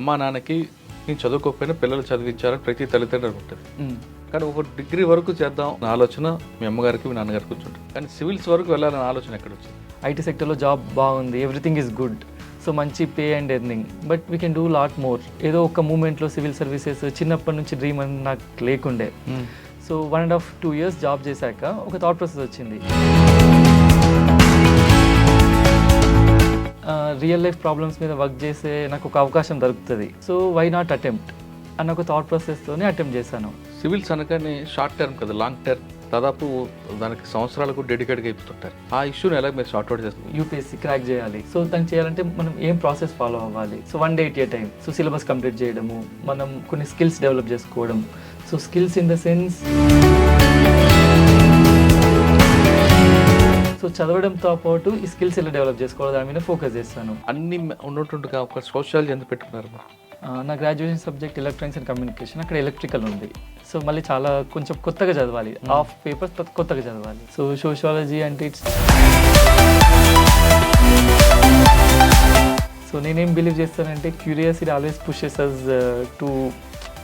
అమ్మా నాన్నకి నేను చదువుకోకపోయినా పిల్లలు చదివించాలని ప్రతి తల్లిదండ్రులు ఉంటుంది. కానీ ఒక డిగ్రీ వరకు చేద్దాం అన్న ఆలోచన మీ అమ్మగారికి మీ నాన్నగారికి కూర్చుంటుంది. కానీ సివిల్స్ వరకు వెళ్ళాలన్న ఆలోచన ఎక్కడ వచ్చింది? ఐటీ సెక్టర్లో జాబ్ బాగుంది, ఎవ్రీథింగ్ ఈజ్ గుడ్, సో మంచి pay and earning, but we can do lot more. ఏదో ఒక మూమెంట్లో సివిల్ సర్వీసెస్ చిన్నప్పటి నుంచి డ్రీమ్ అని నాకు లేకుండే. సో 1.5-2 years జాబ్ చేశాక ఒక థాట్ ప్రాసెస్ వచ్చింది. రియల్ లైఫ్ ప్రాబ్లమ్స్ మీద వర్క్ చేసే నాకు ఒక అవకాశం దొరుకుతుంది, సో వై నాట్ అటెంప్ట్ అన్న ఒక థాట్ ప్రాసెస్తోనే అటెంప్ట్ చేశాను. సివిల్స్ అనగానే షార్ట్ టర్మ్ కదా, లాంగ్ టర్మ్, దాదాపు దానికి సంవత్సరాలకు డెడికేట్గా అయిపోతుంటారు. ఆ ఇష్యూని ఎలా మీరు షార్ట్ అవుట్ చేస్తారు? యూపీఎస్సీ క్రాక్ చేయాలి, సో దాన్ని చేయాలంటే మనం ఏం ప్రాసెస్ ఫాలో అవ్వాలి? So 1 day at a time, so syllabus complete చేయడము, మనం కొన్ని స్కిల్స్ డెవలప్ చేసుకోవడం. So skills in the sense, so చదవడంతో పాటు ఈ స్కిల్స్ ఎలా డెవలప్ చేసుకోవాలి దాని మీద ఫోకస్ చేస్తాను. అన్ని ఉన్నట్టుండగా ఒక సోషాలజీ ఎందుకు పెట్టుకున్నారు? నా graduation subject electronics and communication, అక్కడ ఎలక్ట్రికల్ ఉంది. సో మళ్ళీ చాలా కొంచెం కొత్తగా చదవాలి, హాఫ్ పేపర్స్ కొత్తగా చదవాలి. సో సోషాలజీ అంటే ఇట్స్, సో నేనేం బిలీవ్ చేస్తానంటే curiosity always pushes us to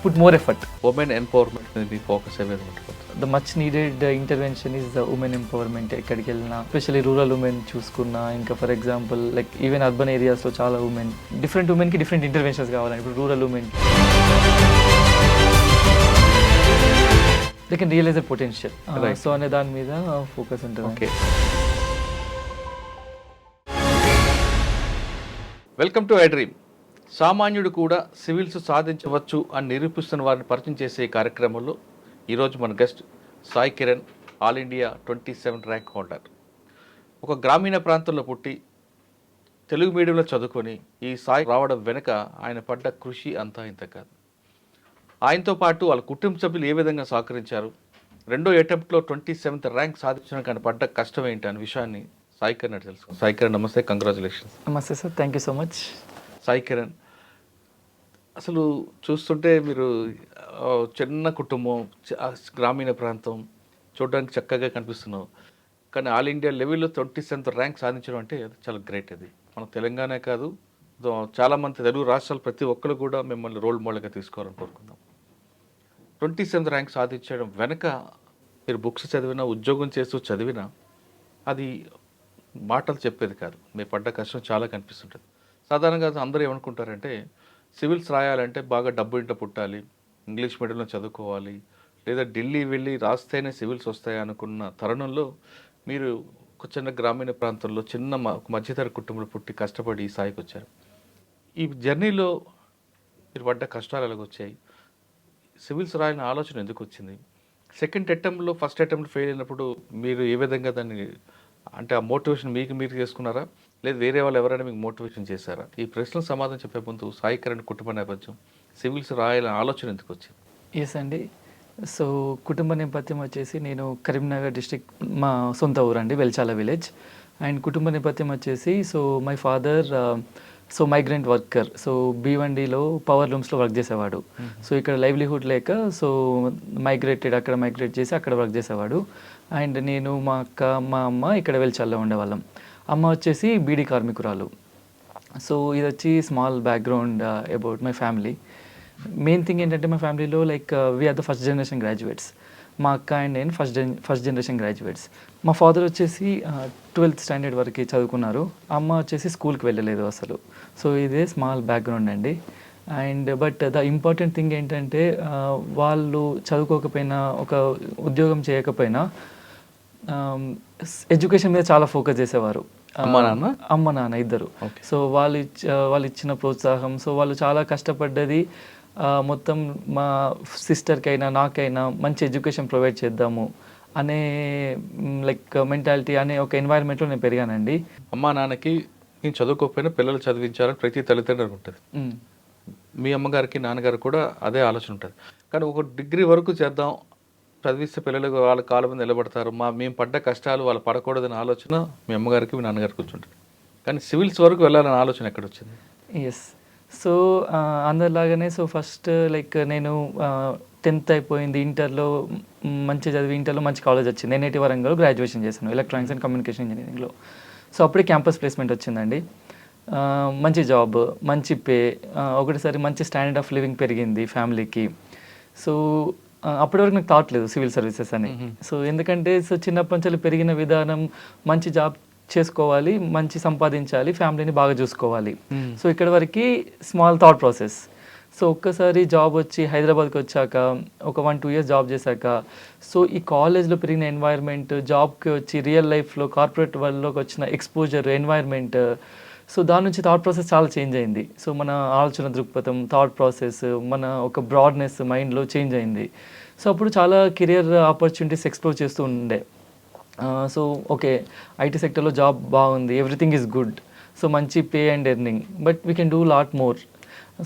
put more effort. Women empowerment మీద మీ ఫోకస్ ఏమైనా ఉంటుంది? The much needed intervention is the women empowerment. ఎక్కడికి వెళ్ళినా, ఎస్పెషల్లీ రూరల్ ఉమెన్ చూసుకున్నా, ఇంకా for example like even urban ఏరియాస్లో చాలా ఉమెన్, డిఫరెంట్ ఉమెన్కి డిఫరెంట్ ఇంటర్వెన్షన్స్ కావాలి. ఇప్పుడు rural women they can realise the potential, so అనే దాని మీద ఫోకస్ ఉంటుంది. Okay, welcome to iDream. సామాన్యుడు కూడా సివిల్స్ సాధించవచ్చు అని నిరూపిస్తున్న వారిని పరిచయం చేసే ఈ కార్యక్రమంలో ఈరోజు మన guest Sai Kiran, all India 27 rank holder. ఒక గ్రామీణ ప్రాంతంలో పుట్టి తెలుగు మీడియంలో చదువుకొని ఈ సాయి రావడం వెనుక ఆయన పడ్డ కృషి అంతా ఇంత కాదు. ఆయనతో పాటు వాళ్ళ కుటుంబ సభ్యులు ఏ విధంగా సహకరించారు, రెండో అటెంప్ట్లో 27th ర్యాంక్ సాధించడానికి ఆయన పడ్డ కష్టం ఏంటి అనే విషయాన్ని సాయి కిరణ్ అడిగి తెలుసుకోండి. సాయి కిరణ్ నమస్తే, కంగ్రాచులేషన్స్. నమస్తే sir, thank you so much. Sai Kiran, అసలు చూస్తుంటే మీరు చిన్న కుటుంబం, గ్రామీణ ప్రాంతం, చూడడానికి చక్కగా కనిపిస్తున్నావు. కానీ ఆల్ ఇండియా లెవెల్లో 27th ర్యాంక్ సాధించడం అంటే చాలా గ్రేట్. అది మన తెలంగాణ కాదు, చాలామంది తెలుగు రాష్ట్రాలు ప్రతి ఒక్కరు కూడా మిమ్మల్ని రోల్ మోడల్గా తీసుకోవాలని కోరుకుందాం. 27th ర్యాంక్ సాధించడం వెనక మీరు బుక్స్ చదివినా, ఉద్యోగం చేస్తూ చదివినా అది మాటలు చెప్పేది కాదు. మీరు పడ్డ కష్టం చాలా కనిపిస్తుంటుంది. సాధారణంగా అందరూ ఏమనుకుంటారంటే సివిల్స్ రాయాలంటే బాగా డబ్బు ఇంట పుట్టాలి, ఇంగ్లీష్ మీడియంలో చదువుకోవాలి, లేదా ఢిల్లీ వెళ్ళి రాస్తేనే సివిల్స్ వస్తాయి అనుకున్న తరుణంలో మీరు ఒక చిన్న గ్రామీణ ప్రాంతంలో చిన్న మధ్యతరగతి కుటుంబంలో పుట్టి కష్టపడి ఈ స్థాయికి వచ్చారు. ఈ జర్నీలో మీరు పడ్డ కష్టాలు ఎలాగొచ్చాయి? సివిల్స్ రాయాలని ఆలోచన ఎందుకు వచ్చింది? సెకండ్ అటెంప్ట్లో ఫస్ట్ అటెంప్ట్ ఫెయిల్ అయినప్పుడు మీరు ఏ విధంగా దాన్ని, అంటే ఆ మోటివేషన్ మీకు మీరు చేసుకున్నారా, లేదు వేరే వాళ్ళు ఎవరైనా మీకు మోటివేషన్ చేశారా? ఈ ప్రశ్నలకు సమాధానం చెప్పే ముందు సాయి కిరణ్ కుటుంబ నేపథ్యం, సివిల్స్ రాయాలని ఆలోచన ఎందుకు వచ్చింది? ఎస్ అండి, సో కుటుంబ నేపథ్యం వచ్చేసి నేను కరీంనగర్ డిస్ట్రిక్ట్, మా సొంత ఊరు అండి, వెల్చాల విలేజ్. అండ్ కుటుంబ నేపథ్యం వచ్చేసి, so my father so migrant worker, so B1Dలో పవర్ లూమ్స్లో వర్క్ చేసేవాడు. సో ఇక్కడ లైవ్లీహుడ్ లేక సో అక్కడ మైగ్రేట్ చేసి అక్కడ వర్క్ చేసేవాడు. అండ్ నేను, మా అక్క, మా అమ్మ ఇక్కడ వెల్చాల్లో ఉండేవాళ్ళం. అమ్మ వచ్చేసి బీడీ కార్మికురాలు. సో ఇది వచ్చి small background about my family. Main thing ఏంటంటే మా ఫ్యామిలీలో like we are the first generation graduates. మా అక్క అండ్ నేను ఫస్ట్ జనరేషన్ గ్రాడ్యుయేట్స్. మా ఫాదర్ వచ్చేసి 12th స్టాండర్డ్ వరకు చదువుకున్నారు. అమ్మ వచ్చేసి స్కూల్కి వెళ్ళలేదు అసలు. సో ఇదే స్మాల్ బ్యాక్గ్రౌండ్ అండి. And but the important thing ఏంటంటే వాళ్ళు చదువుకోకపోయినా, ఒక ఉద్యోగం చేయకపోయినా ఎడ్యుకేషన్ మీద చాలా ఫోకస్ చేసేవారు. అమ్మ నాన్న ఇద్దరు. సో వాళ్ళు ఇచ్చిన ప్రోత్సాహం, సో వాళ్ళు చాలా కష్టపడ్డది మొత్తం మా సిస్టర్కైనా నాకైనా మంచి ఎడ్యుకేషన్ ప్రొవైడ్ చేద్దాము అనే లైక్ మెంటాలిటీ అనే ఒక ఎన్వైరన్మెంట్లో నేను పెరిగానండి. అమ్మా నాన్నకి నేను చదువుకోకపోయినా పిల్లలు చదివించాలని ప్రతి తల్లిదండ్రులకు ఉంటుంది. మీ అమ్మగారికి నాన్నగారు కూడా అదే ఆలోచన ఉంటుంది. కానీ ఒక డిగ్రీ వరకు చేద్దాం, చదివిస్తే పిల్లలు వాళ్ళ కాళ్ళ మీద నిలబడతారు, మేము పడ్డ కష్టాలు వాళ్ళు పడకూడదనే ఆలోచన మీ అమ్మగారికి మీ నాన్నగారికి కూర్చుంటుంది. కానీ సివిల్స్ వరకు వెళ్ళాలనే ఆలోచన ఎక్కడ వచ్చింది? ఎస్, సో అందరిలాగానే సో ఫస్ట్ లైక్ నేను 10th అయిపోయింది, ఇంటర్లో మంచి చదివి ఇంటర్లో మంచి కాలేజ్ వచ్చింది. NIT వరంగల్ గ్రాడ్యుయేషన్ చేశాను ఎలక్ట్రానిక్స్ అండ్ కమ్యూనికేషన్ ఇంజనీరింగ్లో. సో అప్పుడే క్యాంపస్ ప్లేస్మెంట్ వచ్చిందండి. మంచి జాబ్, మంచి పే, ఒకటేసారి మంచి స్టాండర్డ్ ఆఫ్ లివింగ్ పెరిగింది ఫ్యామిలీకి. సో అప్పటి వరకు నాకు థాట్ లేదు సివిల్ సర్వీసెస్ అని. సో ఎందుకంటే సో చిన్నప్పటి నుంచి పెరిగిన విధానం మంచి జాబ్ చేసుకోవాలి, మంచి సంపాదించాలి, ఫ్యామిలీని బాగా చూసుకోవాలి. సో ఇక్కడ వరకు స్మాల్ థాట్ ప్రాసెస్. సో ఒక్కసారి జాబ్ వచ్చి హైదరాబాద్కి వచ్చాక ఒక 1-2 ఇయర్స్ జాబ్ చేశాక సో ఈ కాలేజ్లో పెరిగిన ఎన్వైర్న్మెంట్, జాబ్కి వచ్చి రియల్ లైఫ్లో కార్పొరేట్ వరల్డ్లోకి వచ్చిన ఎక్స్పోజర్, ఎన్వైర్న్మెంట్, సో దాని నుంచి థాట్ ప్రాసెస్ చాలా చేంజ్ అయింది. సో మన ఆలోచన దృక్పథం, థాట్ ప్రాసెస్, మన ఒక బ్రాడ్నెస్ మైండ్లో చేంజ్ అయింది. సో అప్పుడు చాలా కెరియర్ ఆపర్చునిటీస్ ఎక్స్ప్లోర్ చేస్తూ ఉండే. సో ఓకే, ఐటీ సెక్టర్లో జాబ్ బాగుంది, ఎవ్రీథింగ్ ఈజ్ గుడ్, సో మంచి pay and earning, but we can do lot more.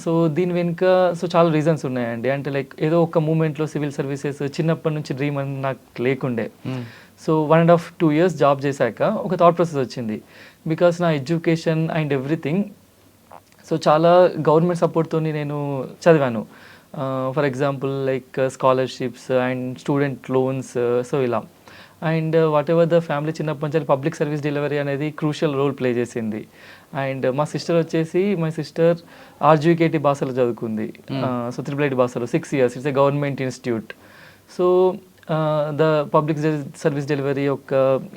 So దీని వెనుక సో చాలా రీజన్స్ ఉన్నాయండి. అంటే లైక్ ఏదో ఒక మూమెంట్లో సివిల్ సర్వీసెస్ చిన్నప్పటి నుంచి డ్రీమ్ అని నాకు లేకుండే. సో 1.5-2 ఇయర్స్ జాబ్ చేశాక ఒక థాట్ ప్రాసెస్ వచ్చింది. బికాస్ నా ఎడ్యుకేషన్ అండ్ ఎవ్రీథింగ్ సో చాలా గవర్నమెంట్ సపోర్ట్తో నేను చదివాను. For example like scholarships and student loans, so ఇలా. And whatever the family చిన్నప్పటి నుంచి పబ్లిక్ సర్వీస్ డెలివరీ అనేది క్రూషియల్ రోల్ ప్లే చేసింది. అండ్ మా సిస్టర్ వచ్చేసి, మై సిస్టర్ ఆర్జీకేటీ భాషలో చదువుకుంది. సో త్రిపుల్ ఐటీ భాషలో 6 years. It's a government institute. So the public service delivery యొక్క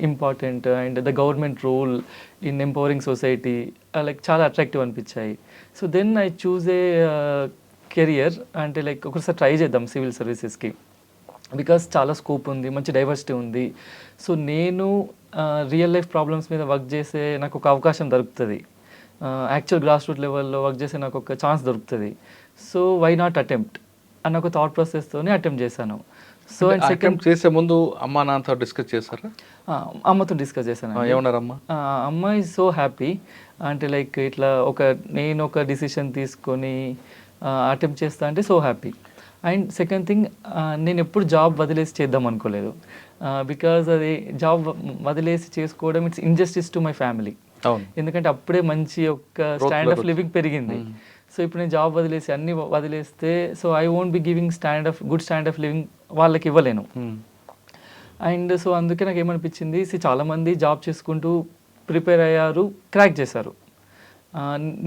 important and the government role in empowering society like చాలా attractive అనిపించాయి. So then I choose a career, అంటే like ఒకసారి try చేద్దాం civil సర్వీసెస్కి, because చాలా scope ఉంది, మంచి డైవర్సిటీ ఉంది. సో నేను రియల్ లైఫ్ ప్రాబ్లమ్స్ మీద వర్క్ చేసే నాకు ఒక అవకాశం దొరుకుతుంది, యాక్చువల్ గ్రాస్ రూట్ లెవెల్లో వర్క్ చేసే నాకు ఒక ఛాన్స్ దొరుకుతుంది. సో వై నాట్ అటెంప్ట్ అన్న ఒక థాట్ ప్రాసెస్తోనే అటెంప్ట్ చేశాను. సో అండ్ సెకండ్ చేసే ముందు అమ్మా నాన్నతో డిస్కస్ చేశారా? అమ్మతో డిస్కస్ చేశాను. ఏమన్నారమ్మా? అమ్మ ఈజ్ సో హ్యాపీ. అంటే లైక్ ఇట్లా నేను ఒక డిసిషన్ తీసుకొని అటెంప్ట్ చేస్తా అంటే so happy. And second thing, నేను ఎప్పుడు జాబ్ వదిలేసి చేద్దాం అనుకోలేదు. బికాజ్ అది జాబ్ వదిలేసి చేసుకోవడం it's injustice to my family. ఎందుకంటే అప్పుడే మంచి ఒక స్టాండర్డ్ ఆఫ్ లివింగ్ పెరిగింది. సో ఇప్పుడు నేను జాబ్ వదిలేసి అన్ని వదిలేస్తే so I won't be giving good standard of living వాళ్ళకి ఇవ్వలేను. అండ్ సో అందుకే నాకు ఏమనిపించింది, చాలామంది జాబ్ చేసుకుంటూ ప్రిపేర్ అయ్యారు, క్రాక్ చేశారు.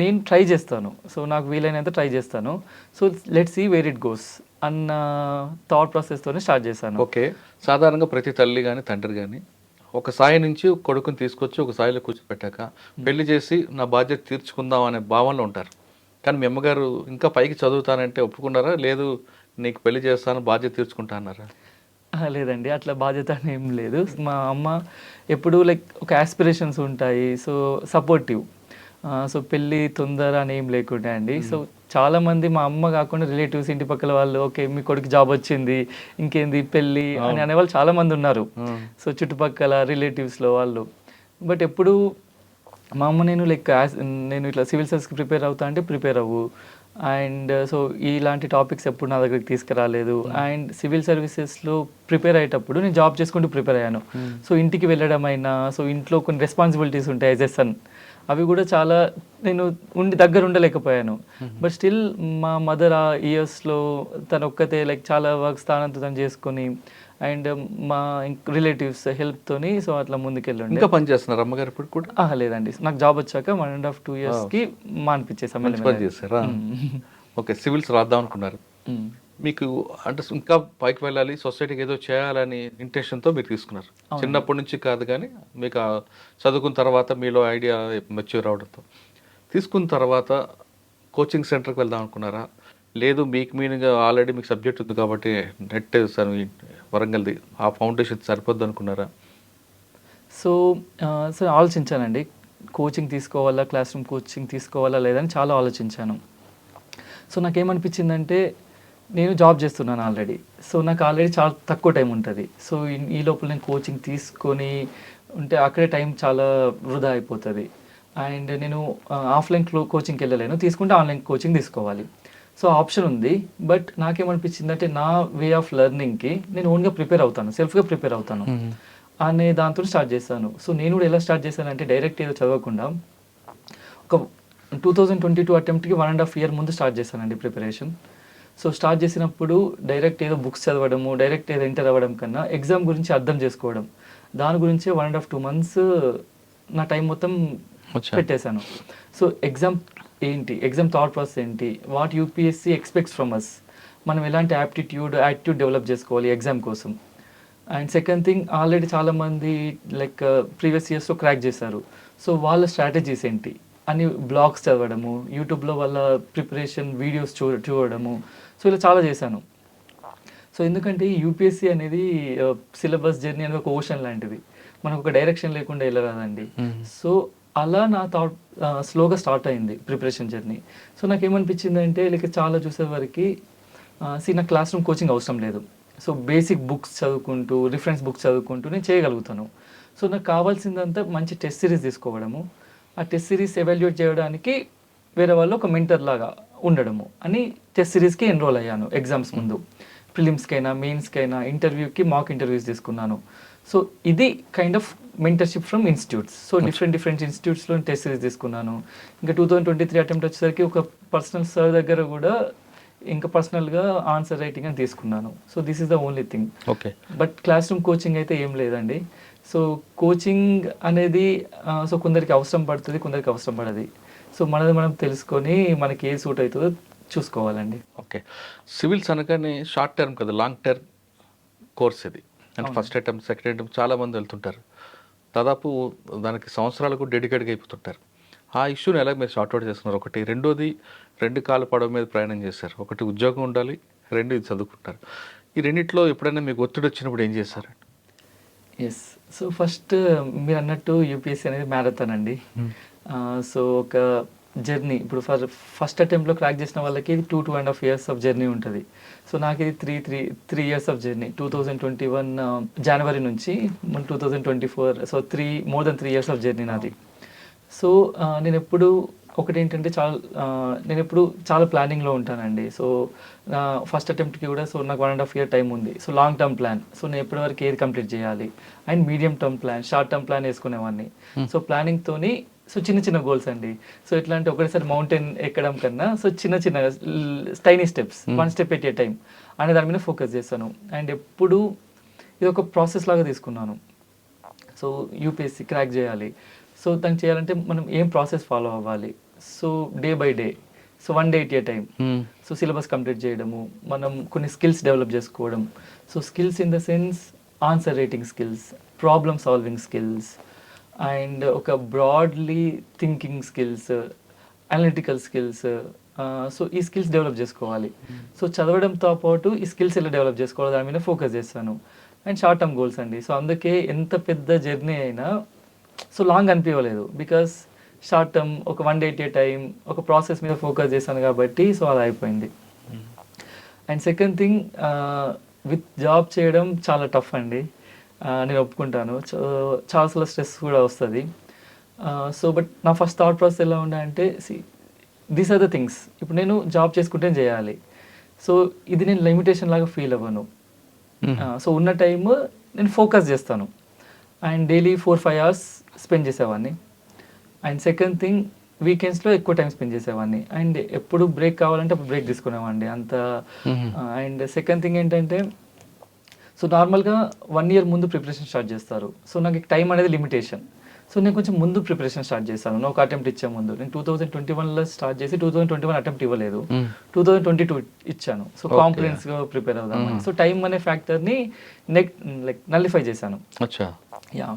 నేను ట్రై చేస్తాను, సో నాకు వీలైనంత ట్రై చేస్తాను. So let's see where it goes అన్న థాట్ ప్రాసెస్తోనే స్టార్ట్ చేశాను. ఓకే, సాధారణంగా ప్రతి తల్లి కానీ తండ్రి కానీ ఒక స్థాయి నుంచి కొడుకుని తీసుకొచ్చి ఒక స్థాయిలో కూర్చోపెట్టాక పెళ్లి చేసి నా బాధ్యత తీర్చుకుందాం అనే భావనలో ఉంటారు. కానీ మీ అమ్మగారు ఇంకా పైకి చదువుతానంటే ఒప్పుకున్నారా? లేదు నీకు పెళ్లి చేస్తాను బాధ్యత తీర్చుకుంటా అన్నారా? లేదండి, అట్లా బాధ్యత ఏం లేదు. మా అమ్మ ఎప్పుడు లైక్ ఒక ఆస్పిరేషన్స్ ఉంటాయి, సో సపోర్టివ్. సో పెళ్ళి తొందర అని ఏం లేకుండే అండి. సో చాలామంది మా అమ్మ కాకుండా రిలేటివ్స్, ఇంటి పక్కల వాళ్ళు, ఓకే మీ కొడుకు జాబ్ వచ్చింది ఇంకేంది పెళ్ళి అని అనేవాళ్ళు చాలామంది ఉన్నారు. సో చుట్టుపక్కల రిలేటివ్స్లో వాళ్ళు. బట్ ఎప్పుడు మా అమ్మ నేను నేను ఇట్లా సివిల్ సర్వీస్కి ప్రిపేర్ అవుతా అంటే ప్రిపేర్ అవ్వు, అండ్ సో ఇలాంటి టాపిక్స్ ఎప్పుడు నా దగ్గరికి తీసుకురాలేదు. అండ్ సివిల్ సర్వీసెస్లో ప్రిపేర్ అయ్యేటప్పుడు నేను జాబ్ చేసుకుంటూ ప్రిపేర్ అయ్యాను. సో ఇంటికి వెళ్ళడం అయినా, సో ఇంట్లో కొన్ని రెస్పాన్సిబిలిటీస్ ఉంటాయి యాజ్ ఎ సన్, అవి కూడా చాలా నేను దగ్గర ఉండలేకపోయాను. బట్ స్టిల్ మా మదర్ ఆ ఇయర్స్లో తను ఒక్కతే లైక్ చాలా వర్క్ స్థానంతో తను చేసుకొని అండ్ మా రిలేటివ్స్ హెల్ప్తోని సో అట్లా ముందుకెళ్ళండి. ఇంకా పని చేస్తున్నారు అమ్మగారు ఇప్పుడు కూడా? లేదండి, నాకు జాబ్ వచ్చాక 1.5-2 ఇయర్స్కి మానిపించేసారా? ఓకే, సివిల్స్ రాద్దాం అనుకున్నారు. మీకు అంటే ఇంకా పైకి వెళ్ళాలి, సొసైటీకి ఏదో చేయాలని ఇంటెన్షన్తో మీరు తీసుకున్నారు. చిన్నప్పటి నుంచి కాదు కానీ మీకు చదువుకున్న తర్వాత మీలో ఐడియా మెచ్యూర్ అవడంతో తీసుకున్న తర్వాత కోచింగ్ సెంటర్కి వెళ్దాం అనుకున్నారా? లేదు మీకు మీనుగా ఆల్రెడీ మీకు సబ్జెక్ట్ ఉంది కాబట్టి నెట్ వరంగల్ది ఆ ఫౌండేషన్ సరిపోద్ది అనుకున్నారా? సో ఆలోచించానండి, కోచింగ్ తీసుకోవాలా, క్లాస్ రూమ్ కోచింగ్ తీసుకోవాలా లేదని చాలా ఆలోచించాను. సో నాకేమనిపించిందంటే నేను జాబ్ చేస్తున్నాను ఆల్రెడీ, సో నాకు ఆల్రెడీ చాలా తక్కువ టైం ఉంటుంది. సో ఈ లోపల నేను కోచింగ్ తీసుకొని ఉంటే అక్కడే టైం చాలా వృధా అయిపోతుంది. అండ్ నేను ఆఫ్లైన్ కోచింగ్కి వెళ్ళలేను, తీసుకుంటే ఆన్లైన్ కోచింగ్ తీసుకోవాలి. సో ఆప్షన్ ఉంది, బట్ నాకేమనిపించిందంటే నా వే ఆఫ్ లెర్నింగ్కి నేను ఓన్గా ప్రిపేర్ అవుతాను, సెల్ఫ్గా ప్రిపేర్ అవుతాను అనే దాంతో స్టార్ట్ చేశాను. సో నేను కూడా ఎలా స్టార్ట్ చేశానంటే డైరెక్ట్ ఏదో చదవకుండా ఒక 2022 అటెంప్ట్కి 1.5 ఇయర్ ముందు స్టార్ట్ చేశానండి ప్రిపరేషన్. సో స్టార్ట్ చేసినప్పుడు డైరెక్ట్ ఏదో బుక్స్ చదవడము, డైరెక్ట్ ఏదో ఎంటర్ అవ్వడం కన్నా ఎగ్జామ్ గురించి అర్థం చేసుకోవడం, దాని గురించే 1.5-2 months నా టైం మొత్తం అచ్చా. పెట్టేశాను. సో ఎగ్జామ్ ఏంటి, ఎగ్జామ్ థాట్ ప్రాసెస్ ఏంటి, what UPSC expects from us, మనం ఎలాంటి యాటిట్యూడ్ డెవలప్ చేసుకోవాలి ఎగ్జామ్ కోసం. అండ్ సెకండ్ థింగ్, ఆల్రెడీ చాలామంది లైక్ ప్రీవియస్ ఇయర్స్లో క్రాక్ చేశారు, సో వాళ్ళ స్ట్రాటజీస్ ఏంటి అని బ్లాగ్స్ చదవడము, యూట్యూబ్లో వాళ్ళ ప్రిపరేషన్ వీడియోస్ చూడడము, సో ఇలా చాలా చేశాను. సో ఎందుకంటే యూపీఎస్సీ అనేది సిలబస్ జర్నీ అనేది ఒక ఓషన్ లాంటిది, మనకు ఒక డైరెక్షన్ లేకుండా వెళ్ళరాదండి. సో అలా నా థాట్ స్లోగా స్టార్ట్ అయింది ప్రిపరేషన్ జర్నీ. సో నాకేమనిపించింది అంటే లైక్ చాలా చూసేవారికి నా క్లాస్ రూమ్ కోచింగ్ అవసరం లేదు. సో బేసిక్ బుక్స్ చదువుకుంటూ, రిఫరెన్స్ బుక్స్ చదువుకుంటూ నేను చేయగలుగుతాను. సో నాకు కావాల్సిందంతా మంచి టెస్ట్ సిరీస్ తీసుకోవడము, ఆ టెస్ట్ సిరీస్ ఎవాల్యుయేట్ చేయడానికి వేరే వాళ్ళు ఒక మెంటర్ లాగా ఉండడము అని టెస్ట్ సిరీస్కి ఎన్రోల్ అయ్యాను. ఎగ్జామ్స్ ముందు ప్రిలిమ్స్కైనా, మెయిన్స్కైనా, ఇంటర్వ్యూకి మాక్ ఇంటర్వ్యూస్ తీసుకున్నాను. సో ఇది kind of mentorship from institutes. So different ఇన్స్టిట్యూట్స్లో టెస్ట్ సిరీస్ తీసుకున్నాను. ఇంకా 2023 అటెంప్ట్ వచ్చేసరికి ఒక పర్సనల్ సార్ దగ్గర కూడా ఇంకా పర్సనల్గా ఆన్సర్ రైటింగ్ అని తీసుకున్నాను. So this is the only thing. Okay. But class room coaching అయితే ఏం లేదండి. సో కోచింగ్ అనేది సో కొందరికి అవసరం పడుతుంది, కొందరికి అవసరం పడది. సో మనది మనం తెలుసుకొని మనకి ఏ సూట్ అవుతుందో చూసుకోవాలండి. ఓకే. సివిల్స్ అనగానే షార్ట్ టర్మ్ కదా, లాంగ్ టర్మ్ కోర్స్ ఇది. అంటే ఫస్ట్ అటెంప్ట్, సెకండ్ అటెంప్ట్ చాలామంది వెళ్తుంటారు, దాదాపు దానికి సంవత్సరాలకు డెడికేట్గా అయిపోతుంటారు. ఆ ఇష్యూని ఎలా మీరు సార్ట్అవుట్ చేస్తున్నారు? ఒకటి. రెండోది, 2 కాళ్ళ పడవ మీద ప్రయాణం చేశారు. ఒకటి ఉద్యోగం ఉండాలి, 2 ఇది చదువుకుంటారు. ఈ రెండిట్లో ఎప్పుడైనా మీకు ఒత్తిడి వచ్చినప్పుడు ఏం చేశారు? ఎస్. సో ఫస్ట్ మీరు అన్నట్టు యూపీఎస్సీ అనేది మ్యారథాన్ అండి. సో ఒక జర్నీ, ఇప్పుడు ఫస్ట్ అటెంప్ట్లో క్రాక్ చేసిన వాళ్ళకి 2.5 years ఆఫ్ జర్నీ ఉంటుంది. సో నాకు ఇది 3 years ఆఫ్ జర్నీ. 2021 జనవరి నుంచి 2024, so more than 3 years of journey నాది. సో నేను ఎప్పుడు ఒకటి ఏంటంటే నేను ఎప్పుడు చాలా ప్లానింగ్లో ఉంటానండి. సో నా ఫస్ట్ అటెంప్ట్కి కూడా సో నాకు 1.5 year టైం ఉంది. So long term plan, so నేను ఎప్పటివరకు ఏది కంప్లీట్ చేయాలి, and medium term plan, short term plan వేసుకునేవాడిని. సో ప్లానింగ్తోని సో చిన్న గోల్స్ అండి. సో ఎట్లా అంటే ఒకటేసారి మౌంటైన్ ఎక్కడం కన్నా సో చిన్న tiny steps, 1 step at a time అనే దాని మీద ఫోకస్ చేస్తాను. అండ్ ఎప్పుడు ఇది ఒక ప్రాసెస్ లాగా తీసుకున్నాను. సో యూపీఎస్సీ క్రాక్ చేయాలి, సో దానికి చేయాలంటే మనం ఏం ప్రాసెస్ ఫాలో అవ్వాలి. So day by day, so 1 day at a time. So syllabus complete చేయడము, మనం కొన్ని స్కిల్స్ డెవలప్ చేసుకోవడం. So skills in the sense answer writing skills, problem solving skills, and ఒక broadly thinking skills, analytical skills. So ఈ skills develop చేసుకోవాలి. So చదవడంతో పాటు ఈ స్కిల్స్ ఎలా డెవలప్ చేసుకోవాలి దాని మీద ఫోకస్ చేస్తాను. అండ్ షార్ట్ టర్మ్ గోల్స్ అండి. సో అందుకే ఎంత పెద్ద జర్నీ అయినా సో లాంగ్ అనిపించలేదు, బికాస్ షార్ట్ టర్మ్ ఒక 1 day ఎట్ ఏ టైం ఒక ప్రాసెస్ మీద ఫోకస్ చేశాను కాబట్టి సో అలా అయిపోయింది. And second thing, with job చేయడం చాలా టఫ్ అండి, నేను ఒప్పుకుంటాను. చాలా స్ట్రెస్ కూడా వస్తుంది. సో బట్ నా ఫస్ట్ థాట్ ప్రాసెస్ ఎలా ఉండే అంటే, దీస్ ఆర్ ద థింగ్స్, ఇప్పుడు నేను జాబ్ చేసుకుంటే చేయాలి. సో ఇది నేను లిమిటేషన్ లాగా ఫీల్ అవ్వను. సో ఉన్న టైమ్ నేను ఫోకస్ చేస్తాను. అండ్ డైలీ 4-5 hours స్పెండ్ చేసేవాడిని. అండ్ సెకండ్ థింగ్, వీకెండ్స్లో ఎక్కువ టైం స్పెండ్ చేసేవాడిని. అండ్ ఎప్పుడు బ్రేక్ కావాలంటే అప్పుడు బ్రేక్ తీసుకునేవాడిని అంత. అండ్ సెకండ్ థింగ్ ఏంటంటే, సో నార్మల్గా 1 year ముందు ప్రిపరేషన్ స్టార్ట్ చేస్తారు. సో నాకు టైం అనేది లిమిటేషన్. సో నేను కొంచెం ముందు ప్రిపరేషన్ స్టార్ట్ చేశాను. ఒక అటెంప్ట్ ఇచ్చే ముందు నేను 2021లో స్టార్ట్ చేసి 2021 అటెంప్ట్ ఇవ్వలేదు, 2022 ఇచ్చాను. సో కాంప్లెన్స్గా ప్రిపేర్ అవుదామని. సో టైం అనే ఫ్యాక్టర్ని నల్లిఫై చేశాను. Yeah.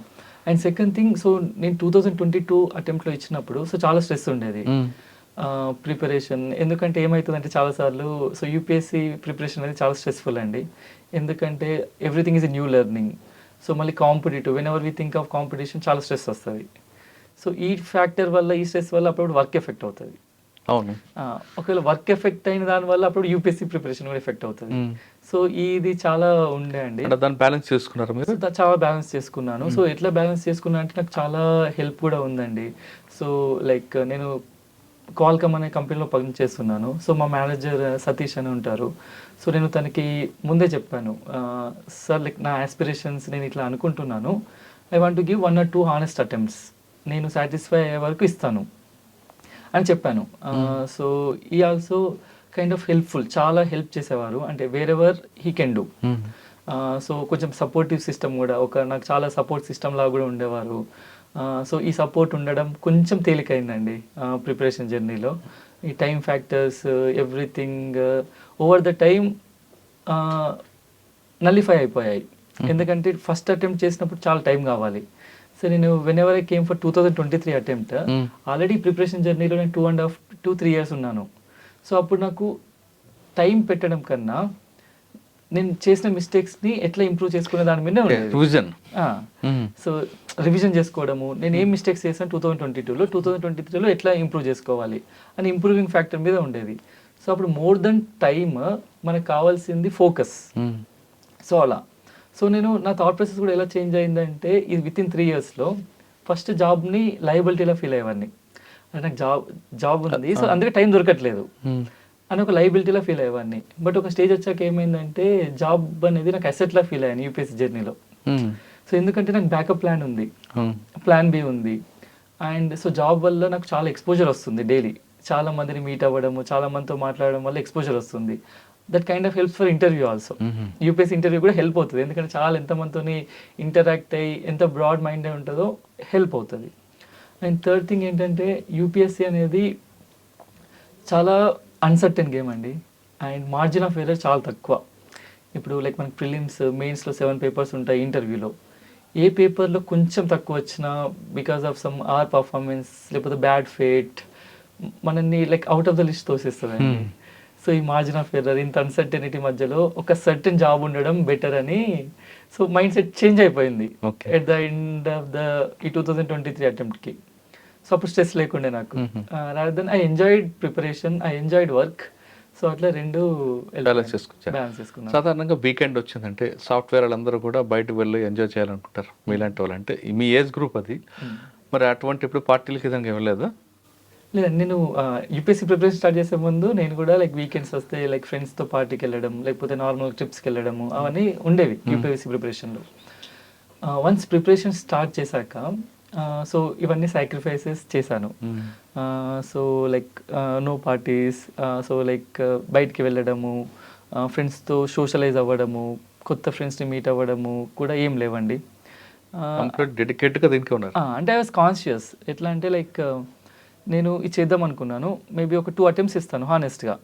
And second thing, so నేను 2022 అటెంప్ట్లో ఇచ్చినప్పుడు సో చాలా స్ట్రెస్ ఉండేది ప్రిపరేషన్. ఎందుకంటే ఏమవుతుందంటే చాలాసార్లు సో యూపీఎస్సీ ప్రిపరేషన్ అనేది చాలా స్ట్రెస్ఫుల్ అండి. ఎందుకంటే everything is a new learning. So మళ్ళీ competitive, whenever we think of competition చాలా స్ట్రెస్ వస్తుంది. సో ఈ ఫ్యాక్టర్ వల్ల, ఈ స్ట్రెస్ వల్ల అప్పుడు వర్క్ ఎఫెక్ట్ అవుతుంది. అవును. ఒకవేళ వర్క్ ఎఫెక్ట్ అయిన దాని వల్ల అప్పుడు యూపీఎస్సీ ప్రిపరేషన్ కూడా ఎఫెక్ట్ అవుతుంది. సో ఇది చాలా ఉండే అండి. దాన్ని బ్యాలెన్స్ చేసుకున్నారు మీరు? చాలా బ్యాలెన్స్ చేసుకున్నాను. సో ఎట్లా బ్యాలెన్స్ చేసుకున్నా అంటే నాకు చాలా హెల్ప్ కూడా ఉందండి. సో లైక్ నేను క్వాల్కమ్ అనే కంపెనీలో పనిచేస్తున్నాను. సో మా మేనేజర్ సతీష్ అని ఉంటారు. సో నేను తనకి ముందే చెప్పాను, సార్ లైక్ నా ఆస్పిరేషన్స్ నేను ఇట్లా అనుకుంటున్నాను, I want to give 1 or 2 honest attempts, నేను సాటిస్ఫై అయ్యే వరకు ఇస్తాను అని చెప్పాను. సో ఈ ఆల్సో కైండ్ ఆఫ్ హెల్ప్ఫుల్, చాలా హెల్ప్ చేసేవారు. అంటే wherever he can do. So కొంచెం సపోర్టివ్ సిస్టమ్ కూడా, నాకు చాలా సపోర్ట్ సిస్టమ్ లాగా కూడా ఉండేవారు. సో ఈ సపోర్ట్ ఉండడం కొంచెం తేలికైందండి ప్రిపరేషన్ జర్నీలో. ఈ time factors everything over the time nullify అయిపోయాయి. ఎందుకంటే ఫస్ట్ అటెంప్ట్ చేసినప్పుడు చాలా టైం కావాలి. సో నేను when ever I came for 2023 attempt, already preparation జర్నీలో నేను 2.5 to 3 years ఉన్నాను. సో అప్పుడు నాకు టైం పెట్టడం కన్నా నేను చేసిన మిస్టేక్స్ని ఎట్లా ఇంప్రూవ్ చేసుకునే దాని మీద ఉండేది. రివిజన్. సో రివిజన్ చేసుకోవడము, నేను ఏం మిస్టేక్స్ చేశాను 2022లో, 2023లో ఎట్లా ఇంప్రూవ్ చేసుకోవాలి అని ఇంప్రూవింగ్ ఫ్యాక్టర్ మీద ఉండేది. సో అప్పుడు మోర్ దెన్ టైమ్ మనకు కావాల్సింది ఫోకస్. సో అలా సో నేను నా థాట్ ప్రాసెస్ కూడా ఎలా చేంజ్ అయిందంటే, ఇది వితిన్ 3 yearsలో ఫస్ట్ జాబ్ని లయబిలిటీలా ఫీల్ అయ్యేవాడిని. అంటే నాకు జాబ్ ఉంది, సో అందుకే టైం దొరకట్లేదు అని ఒక లయబిలిటీలా ఫీల్ అయ్యేవాడిని. బట్ ఒక స్టేజ్ వచ్చాక ఏమైందంటే జాబ్ అనేది నాకు అసెట్లా ఫీల్ అయ్యాను యూపీఎస్సీ జర్నీలో. సో ఎందుకంటే నాకు బ్యాకప్ ప్లాన్ ఉంది, ప్లాన్ బి ఉంది. అండ్ సో జాబ్ వల్ల నాకు చాలా ఎక్స్పోజర్ వస్తుంది. డైలీ చాలా మందిని మీట్ అవ్వడము, చాలా మందితో మాట్లాడడం వల్ల ఎక్స్పోజర్ వస్తుంది. That kind of helps for interview also. UPSC interview కూడా హెల్ప్ అవుతుంది, ఎందుకంటే చాలా ఎంతమందితో ఇంటరాక్ట్ అయ్యి ఎంత బ్రాడ్ మైండ్ ఉంటుందో హెల్ప్ అవుతుంది. అండ్ థర్డ్ థింగ్ ఏంటంటే, యూపీఎస్సీ అనేది చాలా అన్సర్టెన్ గేమ్ అండి. అండ్ మార్జిన్ ఆఫ్ ఎర్రర్ చాలా తక్కువ. ఇప్పుడు లైక్ మనకి ప్రిలిమ్స్, మెయిన్స్లో 7 papers ఉంటాయి. ఇంటర్వ్యూలో ఏ పేపర్లో కొంచెం తక్కువ వచ్చినా because of some or performance లేకపోతే బ్యాడ్ ఫేట్ మనల్ని like out of the list తోసేస్తుందండి. సో ఈ మార్జిన్ ఆఫ్ ఎర్రర్, ఇంత అన్సర్టెనిటీ మధ్యలో ఒక సర్టెన్ జాబ్ ఉండడం బెటర్ అని సో మైండ్ సెట్ చేంజ్ అయిపోయింది at the end of the ఈ 2023 అటెంప్ట్కి. సో అప్పుడు స్ట్రెస్ లేకుండే నాకు. Rather than I enjoyed preparation, I enjoyed work. So అట్లా రెండు బ్యాలెన్స్ చేసుకున్నాను. సాధారణంగా వీకెండ్ వచ్చిందంటే సాఫ్ట్వేర్ వాళ్ళందరూ కూడా బయటకు వెళ్ళి ఎంజాయ్ చేయాలనుకుంటారు. మీలాంటి వాళ్ళు అంటే మీ ఏజ్ గ్రూప్ అది. మరి అటువంటి ఇప్పుడు పార్టీలకి విధంగా ఇవ్వలేదా? లేదండి, నేను యూపీఎస్సీ ప్రిపరేషన్ స్టార్ట్ చేసే ముందు నేను కూడా లైక్ వీకెండ్స్ వస్తే లైక్ ఫ్రెండ్స్తో పార్టీకి వెళ్ళడం, లేకపోతే నార్మల్ ట్రిప్స్కి వెళ్ళడము అవన్నీ ఉండేవి యూపీఎస్సీ ప్రిపరేషన్లో. వన్స్ ప్రిపరేషన్ స్టార్ట్ చేశాక సో ఇవన్నీ సాక్రిఫైసెస్ చేశాను. So like no parties, so like బయటికి వెళ్ళడము, ఫ్రెండ్స్తో సోషలైజ్ అవ్వడము, కొత్త ఫ్రెండ్స్ని మీట్ అవ్వడము కూడా ఏం లేవండి. డెడికేట్గా దీనికి ఉన్నారు. అంటే ఐ వాజ్ కాన్షియస్. ఎట్లా అంటే లైక్ నేను ఇది చేద్దాం అనుకున్నాను, మేబీ ఒక 2 attempts ఇస్తాను హానెస్ట్గా.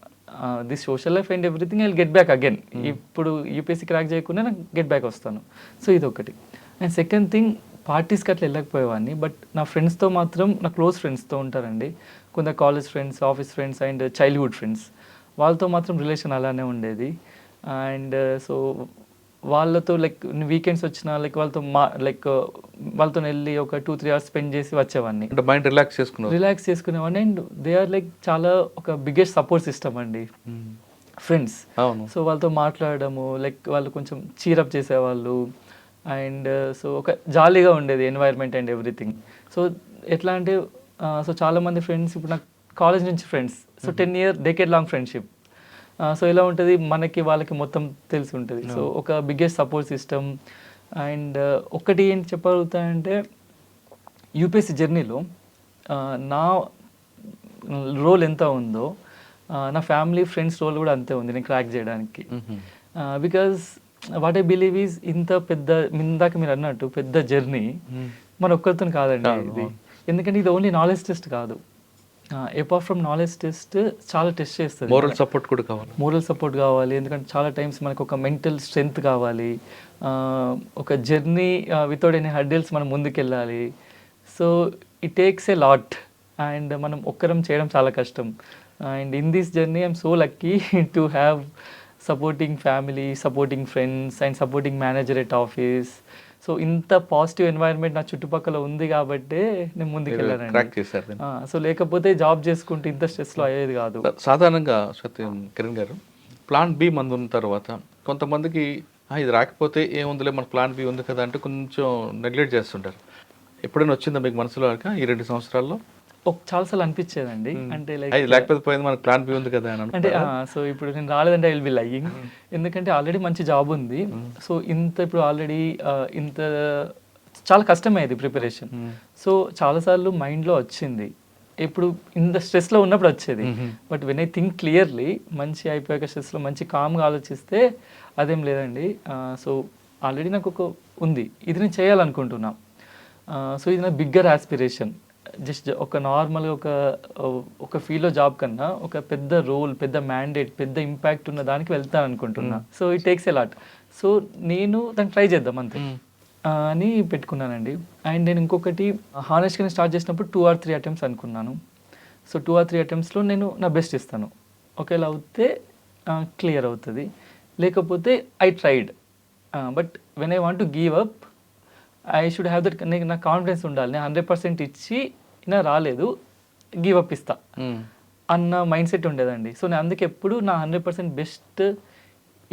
This social life and everything I will get back again. ఇప్పుడు యూపీఎస్సీ క్రాక్ చేయకుండా నాకు గెట్ బ్యాక్ వస్తాను. సో ఇది ఒకటి. అండ్ సెకండ్ థింగ్, పార్టీస్కి అట్లా వెళ్ళకపోయేవాడిని. బట్ నా ఫ్రెండ్స్తో మాత్రం, నా క్లోజ్ ఫ్రెండ్స్తో ఉంటారండి, కొంత college friends, office friends and childhood friends, వాళ్ళతో మాత్రం రిలేషన్ అలానే ఉండేది. అండ్ సో వాళ్ళతో లైక్ వీకెండ్స్ వచ్చినా లైక్ వాళ్ళతో వెళ్ళి ఒక 2-3 hours స్పెండ్ చేసి వచ్చేవాడిని. మైండ్ రిలాక్స్ చేసుకునేవాడిని. అండ్ దే ఆర్ లైక్ చాలా ఒక బిగ్గెస్ట్ సపోర్ట్ సిస్టమ్ అండి ఫ్రెండ్స్. సో వాళ్ళతో మాట్లాడడము, లైక్ వాళ్ళు కొంచెం చీరప్ చేసేవాళ్ళు. అండ్ సో ఒక జాలీగా ఉండేది ఎన్వైర్న్మెంట్ అండ్ ఎవ్రీథింగ్. సో ఎట్లా అంటే సో చాలామంది ఫ్రెండ్స్ ఇప్పుడు నాకు కాలేజ్ నుంచి friends, so 10-year decade long friendship. So ఎలా ఉంటుంది, మనకి వాళ్ళకి మొత్తం తెలిసి ఉంటుంది. సో ఒక బిగ్గెస్ట్ సపోర్ట్ సిస్టమ్. అండ్ ఒకటి ఏంటి చెప్పగలుగుతానంటే, యూపీఎస్సీ జర్నీలో నా రోల్ ఎంత ఉందో నా ఫ్యామిలీ ఫ్రెండ్స్ రోల్ కూడా అంతే ఉంది నేను క్రాక్ చేయడానికి. Because what I believe is, ఇంత పెద్ద ఇందాక మీరు అన్నట్టు పెద్ద జర్నీ మన ఒక్కరితో కాదండి ఇది. ఎందుకంటే ఇది ఓన్లీ నాలెడ్జ్ టెస్ట్ కాదు. అపార్ట్ ఫ్రమ్ నాలెడ్జ్ టెస్ట్ చాలా టెస్ట్ చేస్తుంది. మోరల్ సపోర్ట్ కూడా కావాలి. మోరల్ సపోర్ట్ కావాలి, ఎందుకంటే చాలా టైమ్స్ మనకు ఒక మెంటల్ స్ట్రెంగ్త్ కావాలి. ఒక జర్నీ వితౌట్ ఎనీ హర్డిల్స్ మనం ముందుకెళ్ళాలి. So it takes a lot. And మనం ఒక్కరం చేయడం చాలా కష్టం. And in this journey I'm so lucky to have supporting family, supporting friends and supporting manager at office. So ఇంత పాజిటివ్ ఎన్వైరన్మెంట్ నా చుట్టుపక్కల ఉంది కాబట్టి నేను ముందుకు వెళ్ళానండి. సో లేకపోతే జాబ్ చేసుకుంటే ఇంత స్ట్రెస్లో అయ్యేది కాదు. సాధారణంగా సత్యం కిరణ్ గారు, ప్లాన్ బి మంది ఉన్న తర్వాత కొంతమందికి ఇది రాకపోతే ఏముందిలే మన ప్లాన్ బి ఉంది కదా అంటే కొంచెం నెగ్లెక్ట్ చేస్తుంటారు. ఎప్పుడైనా వచ్చిందా మీకు మనసులో ఈ 2 సంవత్సరాల్లో? చాలాసార్లు అనిపించేదండి. అంటే లైక్ లేకపోతే పోయింది మనకు ప్లాన్ బి ఉంది కదా అంటే సో ఇప్పుడు నేను రాలేదంటే ఐ విల్ బి లయింగ్. ఎందుకంటే ఆల్రెడీ మంచి జాబ్ ఉంది. సో ఇప్పుడు ఆల్రెడీ ఇంత చాలా కష్టమయ్యేది ప్రిపరేషన్. సో చాలాసార్లు మైండ్లో వచ్చింది, ఇప్పుడు ఇంత స్ట్రెస్లో ఉన్నప్పుడు వచ్చేది. But when I think clearly, మంచి అయిపోయాక స్ట్రెస్లో మంచి కామ్గా ఆలోచిస్తే అదేం లేదండి. సో ఆల్రెడీ నాకు ఒక ఉంది, ఇది నేను చేయాలనుకుంటున్నా. సో ఇది నా బిగ్గర్ ఆస్పిరేషన్. జస్ట్ ఒక నార్మల్గా ఒక ఫీల్డ్లో జాబ్ కన్నా ఒక పెద్ద రోల్, పెద్ద మ్యాండేట్, పెద్ద ఇంపాక్ట్ ఉన్న దానికి వెళ్తాను అనుకుంటున్నా. So it takes a lot. So నేను దాన్ని ట్రై చేద్దాం అంతే అని పెట్టుకున్నానండి. అండ్ నేను ఇంకొకటి హానెస్ట్గా స్టార్ట్ చేసినప్పుడు 2 or 3 అటెంప్ట్స్ అనుకున్నాను. సో 2 or 3 అటెంప్ట్స్లో నేను నా బెస్ట్ ఇస్తాను. ఒకవేళ అవుతే క్లియర్ అవుతుంది, లేకపోతే I tried. But when I want to give up I should have that. నాకు కాన్ఫిడెన్స్ ఉండాలి, నేను 100% ఇచ్చి నా రాలేదు, గివ్ అప్ ఇస్తా అన్న మైండ్ సెట్ ఉండేదండి. సో నేను అందుకే ఎప్పుడు నా 100% బెస్ట్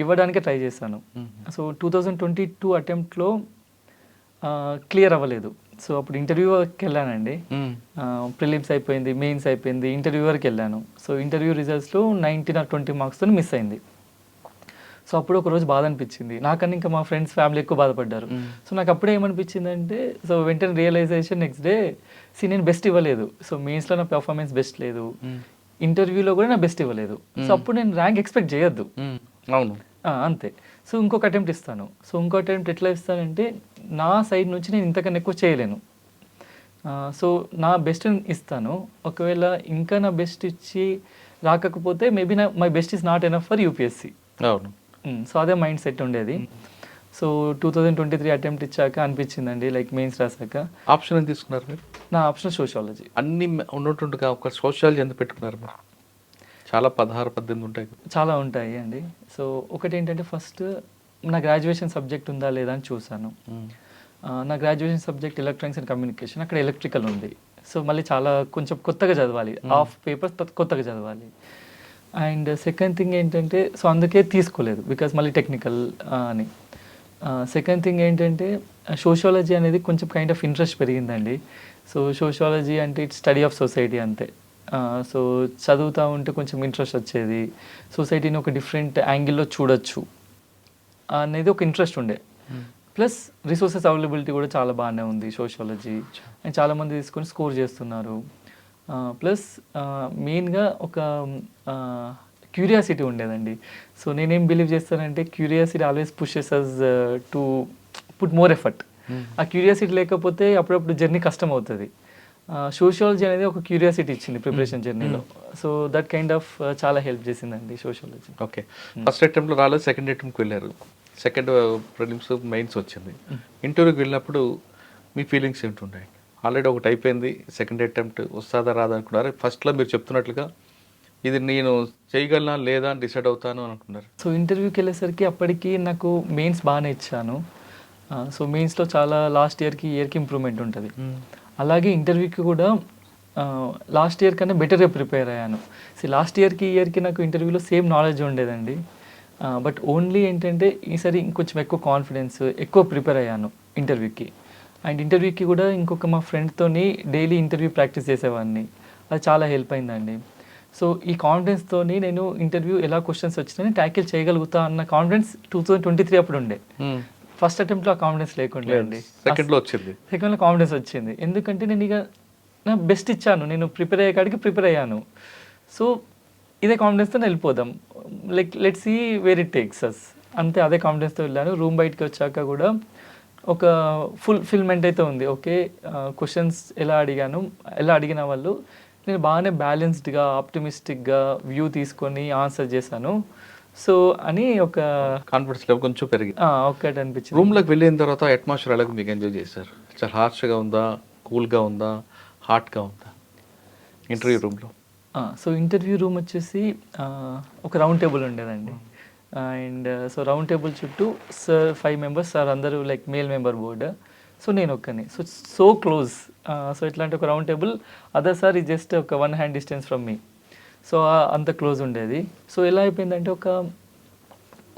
ఇవ్వడానికే ట్రై చేశాను. సో 2022 అటెంప్ట్లో క్లియర్ అవ్వలేదు. సో అప్పుడు ఇంటర్వ్యూకి వెళ్ళానండి. ప్రిలిమ్స్ అయిపోయింది, మెయిన్స్ అయిపోయింది, ఇంటర్వ్యూ వరకు వెళ్ళాను. సో ఇంటర్వ్యూ రిజల్ట్స్లో 19 or 20 మార్క్స్తో మిస్ అయింది. సో అప్పుడు ఒక రోజు బాధ అనిపించింది. నాకన్నా ఇంకా మా ఫ్రెండ్స్, ఫ్యామిలీ ఎక్కువ బాధపడ్డారు. సో నాకు అప్పుడే ఏమనిపించింది అంటే, సో వెంటనే రియలైజేషన్ నెక్స్ట్ డే, నేను బెస్ట్ ఇవ్వలేదు. సో మెయిన్స్లో నా పెర్ఫార్మెన్స్ బెస్ట్ లేదు, ఇంటర్వ్యూలో కూడా నా బెస్ట్ ఇవ్వలేదు. సో అప్పుడు నేను ర్యాంక్ ఎక్స్పెక్ట్ చేయొద్దు. అవును, అంతే. సో ఇంకొక అటెంప్ట్ ఇస్తాను. సో ఇంకో అటెంప్ట్ ఎట్లా ఇస్తానంటే, నా సైడ్ నుంచి నేను ఇంతకన్నా ఎక్కువ చేయలేను. సో నా బెస్ట్ ఇస్తాను. ఒకవేళ ఇంకా నా బెస్ట్ ఇచ్చి రాకపోతే maybe my best is not enough for UPSC. అవును. సో అదే మైండ్ సెట్ ఉండేది. సో 2023 అటెంప్ట్ ఇచ్చాక అనిపించిందండి, లైక్ మెయిన్స్ రాసాక. ఆప్షన్ ఏం తీసుకున్నారు మీరు? నా ఆప్షన్ సోషియాలజీ. అన్ని ఉన్నట్టుండగా ఒక సోషియాలజీ ఎందుకు పెట్టుకున్నారు మీరు? చాలా 16-18 ఉంటాయి. చాలా ఉంటాయి అండి. సో ఒకటి ఏంటంటే, ఫస్ట్ నా గ్రాడ్యుయేషన్ సబ్జెక్ట్ ఉందా లేదా అని చూసాను. నా graduation subject electronics and communication, అక్కడ ఎలక్ట్రికల్ ఉంది. సో మళ్ళీ చాలా కొంచెం కొత్తగా చదవాలి, హాఫ్ పేపర్స్ కొత్తగా చదవాలి. అండ్ సెకండ్ థింగ్ ఏంటంటే, సో అందుకే తీసుకోలేదు, బికాస్ మళ్ళీ టెక్నికల్ అని. సెకండ్ థింగ్ ఏంటంటే, సోషియాలజీ అనేది కొంచెం కైండ్ ఆఫ్ ఇంట్రెస్ట్ పెరిగిందండి. సో సోషియాలజీ అంటే ఇట్స్ స్టడీ ఆఫ్ సొసైటీ అంతే. సో చదువుతూ ఉంటే కొంచెం ఇంట్రెస్ట్ వచ్చేది, సొసైటీని ఒక డిఫరెంట్ యాంగిల్లో చూడొచ్చు అనేది ఒక ఇంట్రెస్ట్ ఉండే. ప్లస్ రిసోర్సెస్ అవైలబిలిటీ కూడా చాలా బాగానే ఉంది సోషియాలజీ, అండ్ చాలామంది తీసుకొని స్కోర్ చేస్తున్నారు. ప్లస్ మెయిన్గా ఒక క్యూరియాసిటీ ఉండేదండి. సో నేనేం బిలీవ్ చేస్తానంటే, curiosity always pushes us to put more effort. ఆ క్యూరియాసిటీ లేకపోతే అప్పుడప్పుడు జర్నీ కష్టం అవుతుంది. సోషియాలజీ అనేది ఒక క్యూరియాసిటీ ఇచ్చింది ప్రిపరేషన్ జర్నీలో. సో దట్ కైండ్ ఆఫ్ చాలా హెల్ప్ చేసిందండి సోషియాలజీ. ఓకే, ఫస్ట్ అటెంప్ట్లో రాలేదు, సెకండ్ అటెంప్ట్కి వెళ్ళారు, సెకండ్ ప్రిలిమ్స్ మెయిన్స్ వచ్చింది. ఇంటర్వ్యూకి వెళ్ళినప్పుడు మీ ఫీలింగ్స్ ఏంటున్నాయి? ఆల్రెడీ ఒకటి అయిపోయింది, సెకండ్ అటెంప్ట్ వస్తుందా రాదా అనుకున్నారు. ఫస్ట్లో మీరు చెప్తున్నట్లుగా ఇది నేను చేయగలనా లేదా అని డిసైడ్ అవుతాను అనుకున్నారు. సో ఇంటర్వ్యూకి వెళ్ళేసరికి అప్పటికి నాకు మెయిన్స్ బాగానే ఇచ్చాను. సో మెయిన్స్లో చాలా లాస్ట్ ఇయర్కి ఇంప్రూవ్మెంట్ ఉంటుంది. అలాగే ఇంటర్వ్యూకి కూడా లాస్ట్ ఇయర్ కన్నా బెటర్గా ప్రిపేర్ అయ్యాను. సో లాస్ట్ ఇయర్కి ఈ ఇయర్కి నాకు ఇంటర్వ్యూలో సేమ్ నాలెడ్జ్ ఉండేదండి. బట్ ఓన్లీ ఏంటంటే ఈసారి ఇంకొంచెం ఎక్కువ కాన్ఫిడెన్స్, ఎక్కువ ప్రిపేర్ అయ్యాను ఇంటర్వ్యూకి. అండ్ ఇంటర్వ్యూకి కూడా ఇంకొక మా ఫ్రెండ్తోని డైలీ ఇంటర్వ్యూ ప్రాక్టీస్ చేసేవాడిని, అది చాలా హెల్ప్ అయిందండి. సో ఈ కాన్ఫిడెన్స్తోని నేను ఇంటర్వ్యూ ఎలా క్వశ్చన్స్ వచ్చినా ట్యాకిల్ చేయగలుగుతా అన్న కాన్ఫిడెన్స్ 2023 అప్పుడు ఉండే. ఫస్ట్ అటెంప్ట్లో ఆ కాన్ఫిడెన్స్ లేకుండా అండి, సెకండ్లో వచ్చింది. సెకండ్లో కాన్ఫిడెన్స్ వచ్చింది. ఎందుకంటే నేను ఇక నా బెస్ట్ ఇచ్చాను, నేను ప్రిపేర్ అయ్యే కాడికి ప్రిపేర్ అయ్యాను. సో ఇదే కాన్ఫిడెన్స్తో వెళ్ళిపోదాం, let's see where it takes us అంతే. అదే కాన్ఫిడెన్స్తో వెళ్ళాను. రూమ్ బయటకి వచ్చాక కూడా ఒక ఫుల్ఫిల్మెంట్ అయితే ఉంది. ఓకే, క్వశ్చన్స్ ఎలా అడిగిన వాళ్ళు నేను బాగానే బ్యాలెన్స్డ్గా, ఆప్టిమిస్టిక్గా వ్యూ తీసుకొని ఆన్సర్ చేశాను. సో అని ఒక కాన్ఫిడెన్స్ లెవెల్ కొంచెం పెరిగి ఒక్కటి అనిపించింది. రూమ్లోకి వెళ్ళిన తర్వాత అట్మాస్ఫియర్ ఎలాగ మీకు ఎంజాయ్ చేశారు? చాలా హార్ష్గా ఉందా, కూల్గా ఉందా, హాట్గా ఉందా ఇంటర్వ్యూ రూమ్లో? సో ఇంటర్వ్యూ రూమ్ వచ్చేసి ఒక రౌండ్ టేబుల్ ఉండేదండి. అండ్ సో రౌండ్ టేబుల్ చుట్టూ సార్ 5 members, సార్ అందరూ like male member board. So నేను ఒక్కని, సో క్లోజ్. సో ఇట్లాంటి ఒక రౌండ్ టేబుల్, అదర్ సార్ ఈ జస్ట్ ఒక 1 hand distance from me. So అంత క్లోజ్ ఉండేది. సో ఎలా అయిపోయిందంటే, ఒక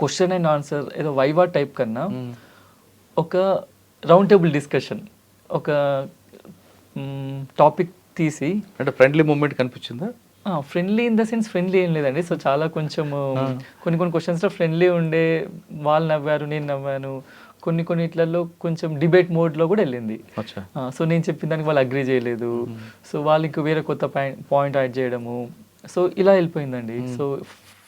క్వశ్చన్ అండ్ ఆన్సర్ ఏదో వైవా టైప్ కన్నా ఒక రౌండ్ టేబుల్ డిస్కషన్, ఒక టాపిక్ తీసి. అంటే ఫ్రెండ్లీ మూమెంట్ కనిపించిందా? Friendly in the sense friendly ఏం లేదండి. సో చాలా కొంచెం కొన్ని క్వశ్చన్స్లో ఫ్రెండ్లీ ఉండే, వాళ్ళు నవ్వారు, నేను నవ్వాను. కొన్ని ఇట్లలో కొంచెం డిబేట్ మోడ్లో కూడా వెళ్ళింది. సో నేను చెప్పిన దానికి వాళ్ళు అగ్రీ చేయలేదు. సో వాళ్ళు ఇంకో వేరే కొత్త పాయింట్ యాడ్ చేయడము. సో ఇలా వెళ్ళిపోయిందండి. సో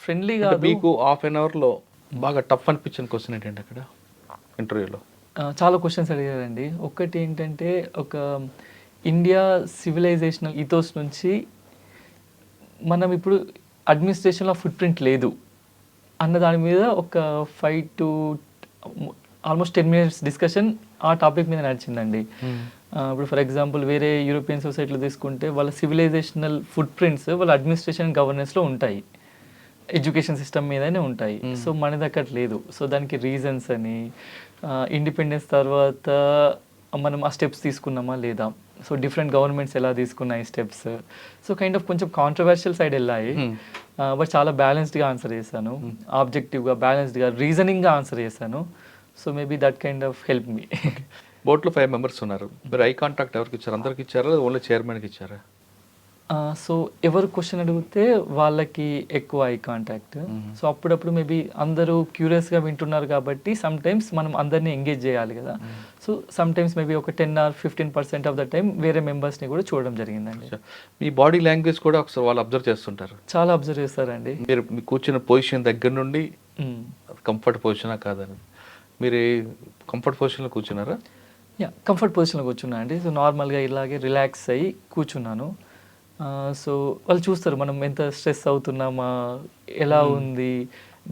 ఫ్రెండ్లీగా. మీకు హాఫ్ అన్ అవర్లో బాగా టఫ్ అనిపించిన క్వశ్చన్ ఏంటంటే అక్కడ ఇంటర్వ్యూలో? చాలా క్వశ్చన్స్ అడిగారండి. ఒకటి ఏంటంటే ఒక ఇండియా సివిలైజేషనల్ ఇథోస్ నుంచి మనం ఇప్పుడు అడ్మినిస్ట్రేషన్‌లో ఫుట్ ప్రింట్ లేదు అన్న దాని మీద ఒక 5 టు ఆల్మోస్ట్ 10 మినిట్స్ డిస్కషన్ ఆ టాపిక్ మీద నడిచిందండి. ఇప్పుడు ఫర్ ఎగ్జాంపుల్ వేరే యూరోపియన్ సొసైటీలో తీసుకుంటే వాళ్ళ సివిలైజేషనల్ ఫుట్ ప్రింట్స్ వాళ్ళ అడ్మినిస్ట్రేషన్ గవర్నెన్స్‌లో ఉంటాయి. ఎడ్యుకేషన్ సిస్టమ్ మీదనే ఉంటాయి. సో మనది అక్కడ లేదు. సో దానికి రీజన్స్ అని ఇండిపెండెన్స్ తర్వాత మనం ఆ స్టెప్స్ తీసుకున్నామా లేదా, సో డిఫరెంట్ గవర్నమెంట్స్ ఎలా తీసుకున్నాయి స్టెప్స్, సో కైండ్ ఆఫ్ కొంచెం కాంట్రవర్షియల్ సైడ్ వెళ్ళాయి. బట్ చాలా బ్యాలెన్స్డ్గా ఆన్సర్ చేశాను, ఆబ్జెక్టివ్గా బ్యాలెన్స్డ్గా రీజనింగ్గా ఆన్సర్ చేశాను. So maybe that kind of help me. బోట్లో 5 మెంబర్స్ ఉన్నారు. మీరు ఐ కాంటాక్ట్ ఎవరికి ఇచ్చారు? అందరికి ఇచ్చారా? ఓన్లీ చైర్మన్కి ఇచ్చారా? సో ఎవరు క్వశ్చన్ అడిగితే వాళ్ళకి ఎక్కువ ఐ కాంటాక్ట్. సో అప్పుడప్పుడు మేబీ అందరూ క్యూరియస్గా వింటున్నారు కాబట్టి సమ్ టైమ్స్ మనం అందరినీ ఎంగేజ్ చేయాలి కదా. సో సమ్ టైమ్స్ మేబీ ఒక 10 or 15% ఆఫ్ ద టైం వేరే మెంబర్స్ని కూడా చూడడం జరిగిందండి. మీ బాడీ లాంగ్వేజ్ కూడా ఒకసారి వాళ్ళు అబ్జర్వ్ చేస్తుంటారు. చాలా అబ్జర్వ్ చేస్తారండి. మీరు మీ కూర్చున్న పొజిషన్ దగ్గర నుండి కంఫర్ట్ పొజిషనా కాదని, మీరు కంఫర్ట్ పొజిషన్లో కూర్చున్నారా? కంఫర్ట్ పొజిషన్లో కూర్చున్నా అండి. సో నార్మల్గా ఇలాగే రిలాక్స్ అయ్యి కూర్చున్నాను. సో వాళ్ళు చూస్తారు మనం ఎంత స్ట్రెస్ అవుతున్నామా, ఎలా ఉంది,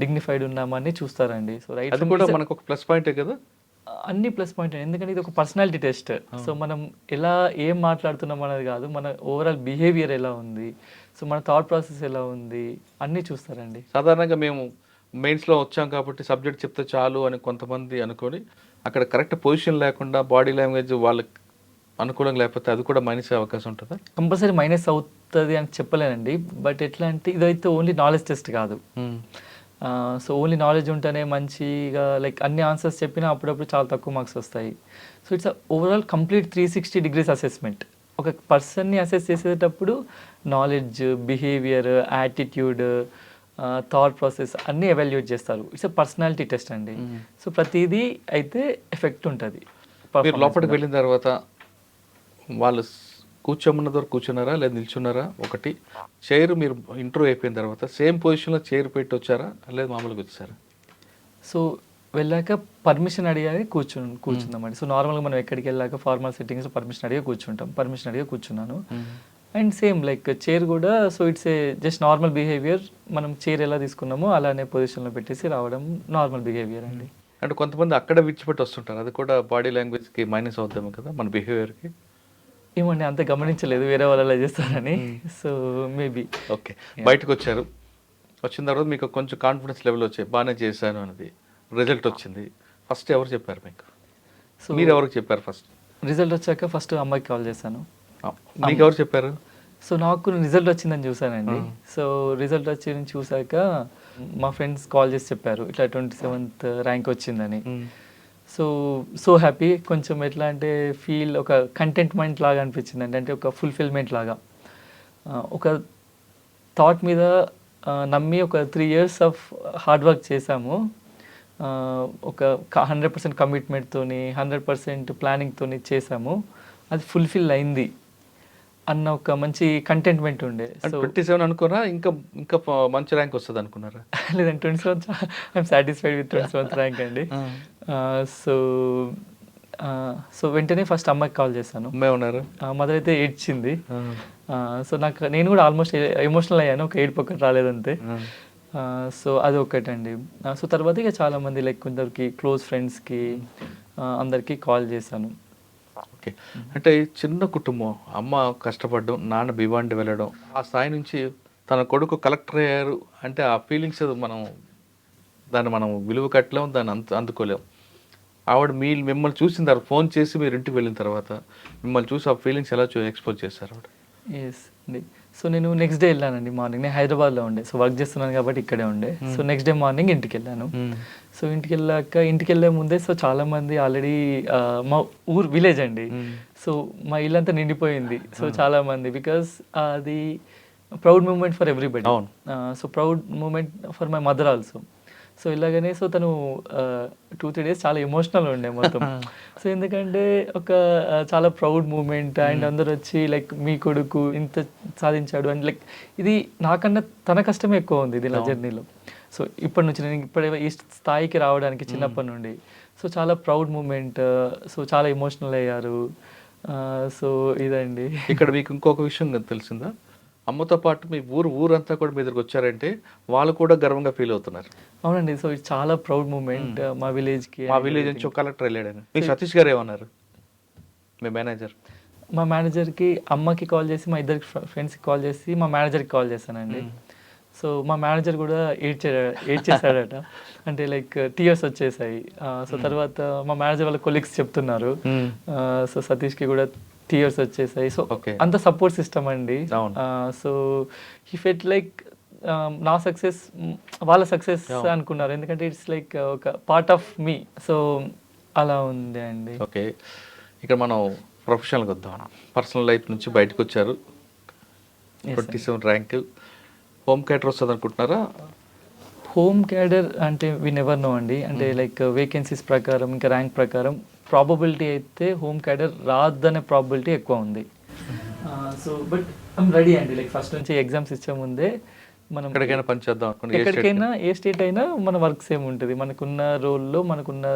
డిగ్నిఫైడ్ ఉన్నామా అని చూస్తారండి. సో రైట్, అది కూడా మనకు ఒక ప్లస్ పాయింటే కదా. అన్ని ప్లస్ పాయింట్, ఎందుకంటే ఇది ఒక పర్సనాలిటీ టెస్ట్. సో మనం ఎలా ఏం మాట్లాడుతున్నాం అనేది కాదు, మన ఓవరాల్ బిహేవియర్ ఎలా ఉంది, సో మన థాట్ ప్రాసెస్ ఎలా ఉంది అన్నీ చూస్తారండి. సాధారణంగా మేము మెయిన్స్లో వచ్చాం కాబట్టి సబ్జెక్ట్ చెప్తే చాలు అని కొంతమంది అనుకొని అక్కడ కరెక్ట్ పొజిషన్ లేకుండా బాడీ లాంగ్వేజ్ వాళ్ళకి అనుకూలంగా లేకపోతే అది కూడా మైనస్ అయ్యే అవకాశం ఉంటుందా? కంపల్సరీ మైనస్ అవుతుంది అని చెప్పలేనండి. బట్ ఎట్లా అంటే ఇదైతే ఓన్లీ నాలెడ్జ్ టెస్ట్ కాదు. సో ఓన్లీ నాలెడ్జ్ ఉంటేనే మంచిగా లైక్ అన్ని ఆన్సర్స్ చెప్పినా అప్పుడప్పుడు చాలా తక్కువ మార్క్స్ వస్తాయి. So it's overall complete 360 degrees assessment. ఒక పర్సన్ని అసెస్ చేసేటప్పుడు knowledge, behaviour, attitude, thought process అన్నీ ఎవాల్యుయేట్ చేస్తారు. ఇట్స్ పర్సనాలిటీ టెస్ట్ అండి. సో ప్రతిదీ అయితే ఎఫెక్ట్ ఉంటుంది. మీరు లోపలికి వెళ్ళిన తర్వాత వాళ్ళు కూర్చోమన్న ద్వారా కూర్చున్నారా లేదా నిల్చున్నారా? ఒకటి చైర్ మీరు ఇంటర్వ్యూ అయిపోయిన తర్వాత సేమ్ పొజిషన్లో చైర్ పెట్టి వచ్చారా లేదా మామూలుగా వచ్చారా? సో వెళ్ళాక పర్మిషన్ అడిగి కూర్చుందామండి. సో నార్మల్గా మనం ఎక్కడికి వెళ్ళాక ఫార్మల్ సెట్టింగ్స్లో పర్మిషన్ అడిగి కూర్చుంటాం. పర్మిషన్ అడిగి కూర్చున్నాను. అండ్ సేమ్ లైక్ చైర్ కూడా, so it's a just normal behaviour. మనం చైర్ ఎలా తీసుకున్నామో అలానే పొజిషన్లో పెట్టేసి రావడం నార్మల్ బిహేవియర్ అండి. అంటే కొంతమంది అక్కడ విడిచిపెట్టి వస్తుంటారు, అది కూడా బాడీ లాంగ్వేజ్కి మైనస్ అవుతాము కదా మన బిహేవియర్కి. ఏమండి అంత గమనించలేదు వేరే వాళ్ళు అలా చేస్తారని. So maybe okay. బయటకు వచ్చారు, వచ్చిన తర్వాత మీకు కొంచెం కాన్ఫిడెన్స్ లెవెల్ వచ్చాయి, బాగానే చేశాను అనేది రిజల్ట్ వచ్చింది. ఫస్ట్ ఎవరు చెప్పారు మీకు? సో మీరు ఎవరికి చెప్పారు ఫస్ట్? రిజల్ట్ వచ్చాక ఫస్ట్ అమ్మాయికి కాల్ చేశాను. మీకు ఎవరు చెప్పారు? సో నాకు రిజల్ట్ వచ్చిందని చూసానండి. సో రిజల్ట్ వచ్చి చూసాక మా ఫ్రెండ్స్ కాల్ చేసి చెప్పారు ఇట్లా 27th ర్యాంక్ వచ్చిందని. So happy. కొంచెం ఎట్లా అంటే ఫీల్ ఒక కంటెంట్మెంట్ లాగా అనిపించింది అండి. అంటే ఒక ఫుల్ఫిల్మెంట్ లాగా, ఒక థాట్ మీద నమ్మి ఒక 3 years ఆఫ్ హార్డ్ వర్క్ చేశాము. ఒక 100% కమిట్మెంట్తోని 100% ప్లానింగ్తోని చేశాము. అది ఫుల్ఫిల్ అయింది అన్న ఒక మంచి కంటెంట్మెంట్ ఉండే. సో 27 అనుకున్నా ఇంకా ఇంకా మంచి ర్యాంక్ వస్తుంది అనుకున్నారా? లేదండి 27 I'm satisfied with 27th rank అండి. సో వెంటనే ఫస్ట్ అమ్మాయికి కాల్ చేశాను. అమ్మాయి ఉన్నారు. మదర్ అయితే ఏడ్చింది. సో నేను కూడా ఆల్మోస్ట్ ఎమోషనల్ అయ్యాను, ఒక ఏడుపు ఒకటి రాలేదంతే. సో అది ఒకటండి. సో తర్వాత ఇక చాలామంది లైక్ కొందరికి క్లోజ్ ఫ్రెండ్స్కి అందరికీ కాల్ చేశాను. ఓకే. అంటే చిన్న కుటుంబం, అమ్మ కష్టపడడం, నాన్న భివాండి వెళ్ళడం, ఆ స్థాయి నుంచి తన కొడుకు కలెక్టర్ అయ్యారు అంటే ఆ ఫీలింగ్స్ మనం విలువ కట్టలేము, దాన్ని అందుకోలేము. ఆవిడ మిమ్మల్ని చూసిన తర్వాత ఫోన్ చేసి మీరు ఇంటికి వెళ్ళిన తర్వాత మిమ్మల్ని చూసి ఆ ఫీలింగ్స్ ఎలా ఎక్స్పోజ్ చేశారు ఆవిడ? ఎస్ అండి. సో నేను నెక్స్ట్ డే వెళ్ళానండి మార్నింగ్. నేను హైదరాబాద్లో ఉండే, సో వర్క్ చేస్తున్నాను కాబట్టి ఇక్కడే ఉండే. సో నెక్స్ట్ డే మార్నింగ్ ఇంటికి వెళ్ళాను. సో ఇంటికి వెళ్ళే ముందే సో చాలామంది ఆల్రెడీ మా విలేజ్ అండి. సో మా ఇల్లంతా నిండిపోయింది. సో చాలామంది, బికాస్ అది proud moment for everybody. So proud moment for my mother also. So ఇలాగనే సో తను 2-3 days చాలా ఎమోషనల్ ఉండే మొత్తం. సో ఎందుకంటే ఒక చాలా ప్రౌడ్ మూమెంట్, అండ్ అందరు వచ్చి లైక్ మీ కొడుకు ఇంత సాధించాడు అండ్ లైక్ ఇది నాకన్నా తన కష్టమే ఎక్కువ ఉంది ఇది నా జర్నీలో. సో ఇప్పటి నుంచి నేను ఇప్పుడే ఈ స్థాయికి రావడానికి చిన్నప్పటి నుండి సో చాలా ప్రౌడ్ మూమెంట్. సో చాలా ఎమోషనల్ అయ్యారు. సో ఇదండి. ఇక్కడ మీకు ఇంకొక విషయం తెలిసిందా? అమ్మతో పాటు మీ ఊరంతా కూడా మీ దగ్గరికి వచ్చారంటే వాళ్ళు కూడా గర్వంగా ఫీల్ అవుతున్నారు. అవునండి. సో ఇది చాలా ప్రౌడ్ మూమెంట్ మా విలేజ్కి. మా విలేజ్ నుంచి ఒక కలెక్టర్ వెళ్ళాడని. మీ సతీష్ గారు ఏమన్నారు? మీ మేనేజర్? మా మేనేజర్కి అమ్మకి కాల్ చేసి మా ఇద్దరికి ఫ్రెండ్స్కి కాల్ చేసి మా మేనేజర్కి కాల్ చేశానండి. సో మా మేనేజర్ కూడా ఏడ్చేసాడట. అంటే లైక్ టీయర్స్ వచ్చేసాయి. సో తర్వాత మా మేనేజర్ వాళ్ళ కొలీగ్స్ చెప్తున్నారు. సో సతీష్కి కూడా టీయర్స్ వచ్చేసాయి. సో అంత సపోర్ట్ సిస్టమ్ అండి. సో హీ ఫెల్ట్ లైక్ నా సక్సెస్ వాళ్ళ సక్సెస్ అనుకున్నారు. ఎందుకంటే ఇట్స్ లైక్ ఒక పార్ట్ ఆఫ్ మీ. సో అలా ఉంది అండి. ఓకే, ఇక్కడ మనం ప్రొఫెషనల్గా వద్దాం. పర్సనల్ లైఫ్ నుంచి బయటకు వచ్చారు, 27 ర్యాంక్. హోమ్ క్యాడర్ వస్తుంది అనుకుంటున్నారా? హోమ్ క్యాడర్ అంటే వి నెవర్ నో అండి. అంటే లైక్ వేకెన్సీస్ ప్రకారం ఇంకా ర్యాంక్ ప్రకారం ప్రాబబిలిటీ అయితే హోమ్ క్యాడర్ రాదనే ప్రాబబిలిటీ ఎక్కువ ఉంది. సో బట్ ఐమ్ రెడీ అండి. లైక్ ఫస్ట్ నుంచి ఎగ్జామ్స్ ఇచ్చే ముందే మనం ఎక్కడికైనా పని చేద్దాం అనుకుంటే ఎక్కడికైనా ఏ స్టేట్ అయినా మన వర్క్ సేమ్ ఉంటుంది. మనకున్న రోల్లో మనకున్న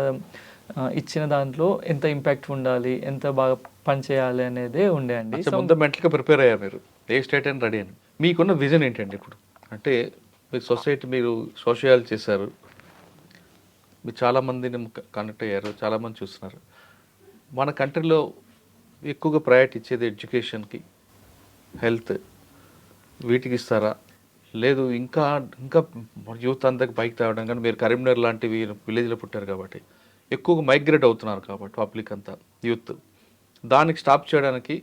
ఇచ్చిన దాంట్లో ఎంత ఇంపాక్ట్ ఉండాలి, ఎంత బాగా పని చేయాలి అనేదే ఉండే అండి. ముందు మెంటల్గా ప్రిపేర్ అయ్యారు మీరు, ఏ స్టేట్ అయినా రెడీ అని. మీకున్న విజన్ ఏంటండి ఇప్పుడు? అంటే మీ సొసైటీ, మీరు సోషియాలజీ చేశారు, మీరు చాలామందిని కనెక్ట్ అయ్యారు, చాలామంది చూస్తున్నారు. మన కంట్రీలో ఎక్కువగా ప్రయారిటీ ఇచ్చేది ఎడ్యుకేషన్కి, హెల్త్, వీటికి ఇస్తారా? లేదు ఇంకా ఇంకా యూత్ అందరికి బైక్ తాగడం, కానీ మీరు కరీంనగర్ లాంటివి విలేజ్లో పుట్టారు కాబట్టి ఎక్కువగా మైగ్రేట్ అవుతున్నారు కాబట్టి పబ్లిక్ అంతా, యూత్, దానికి స్టాప్ చేయడానికి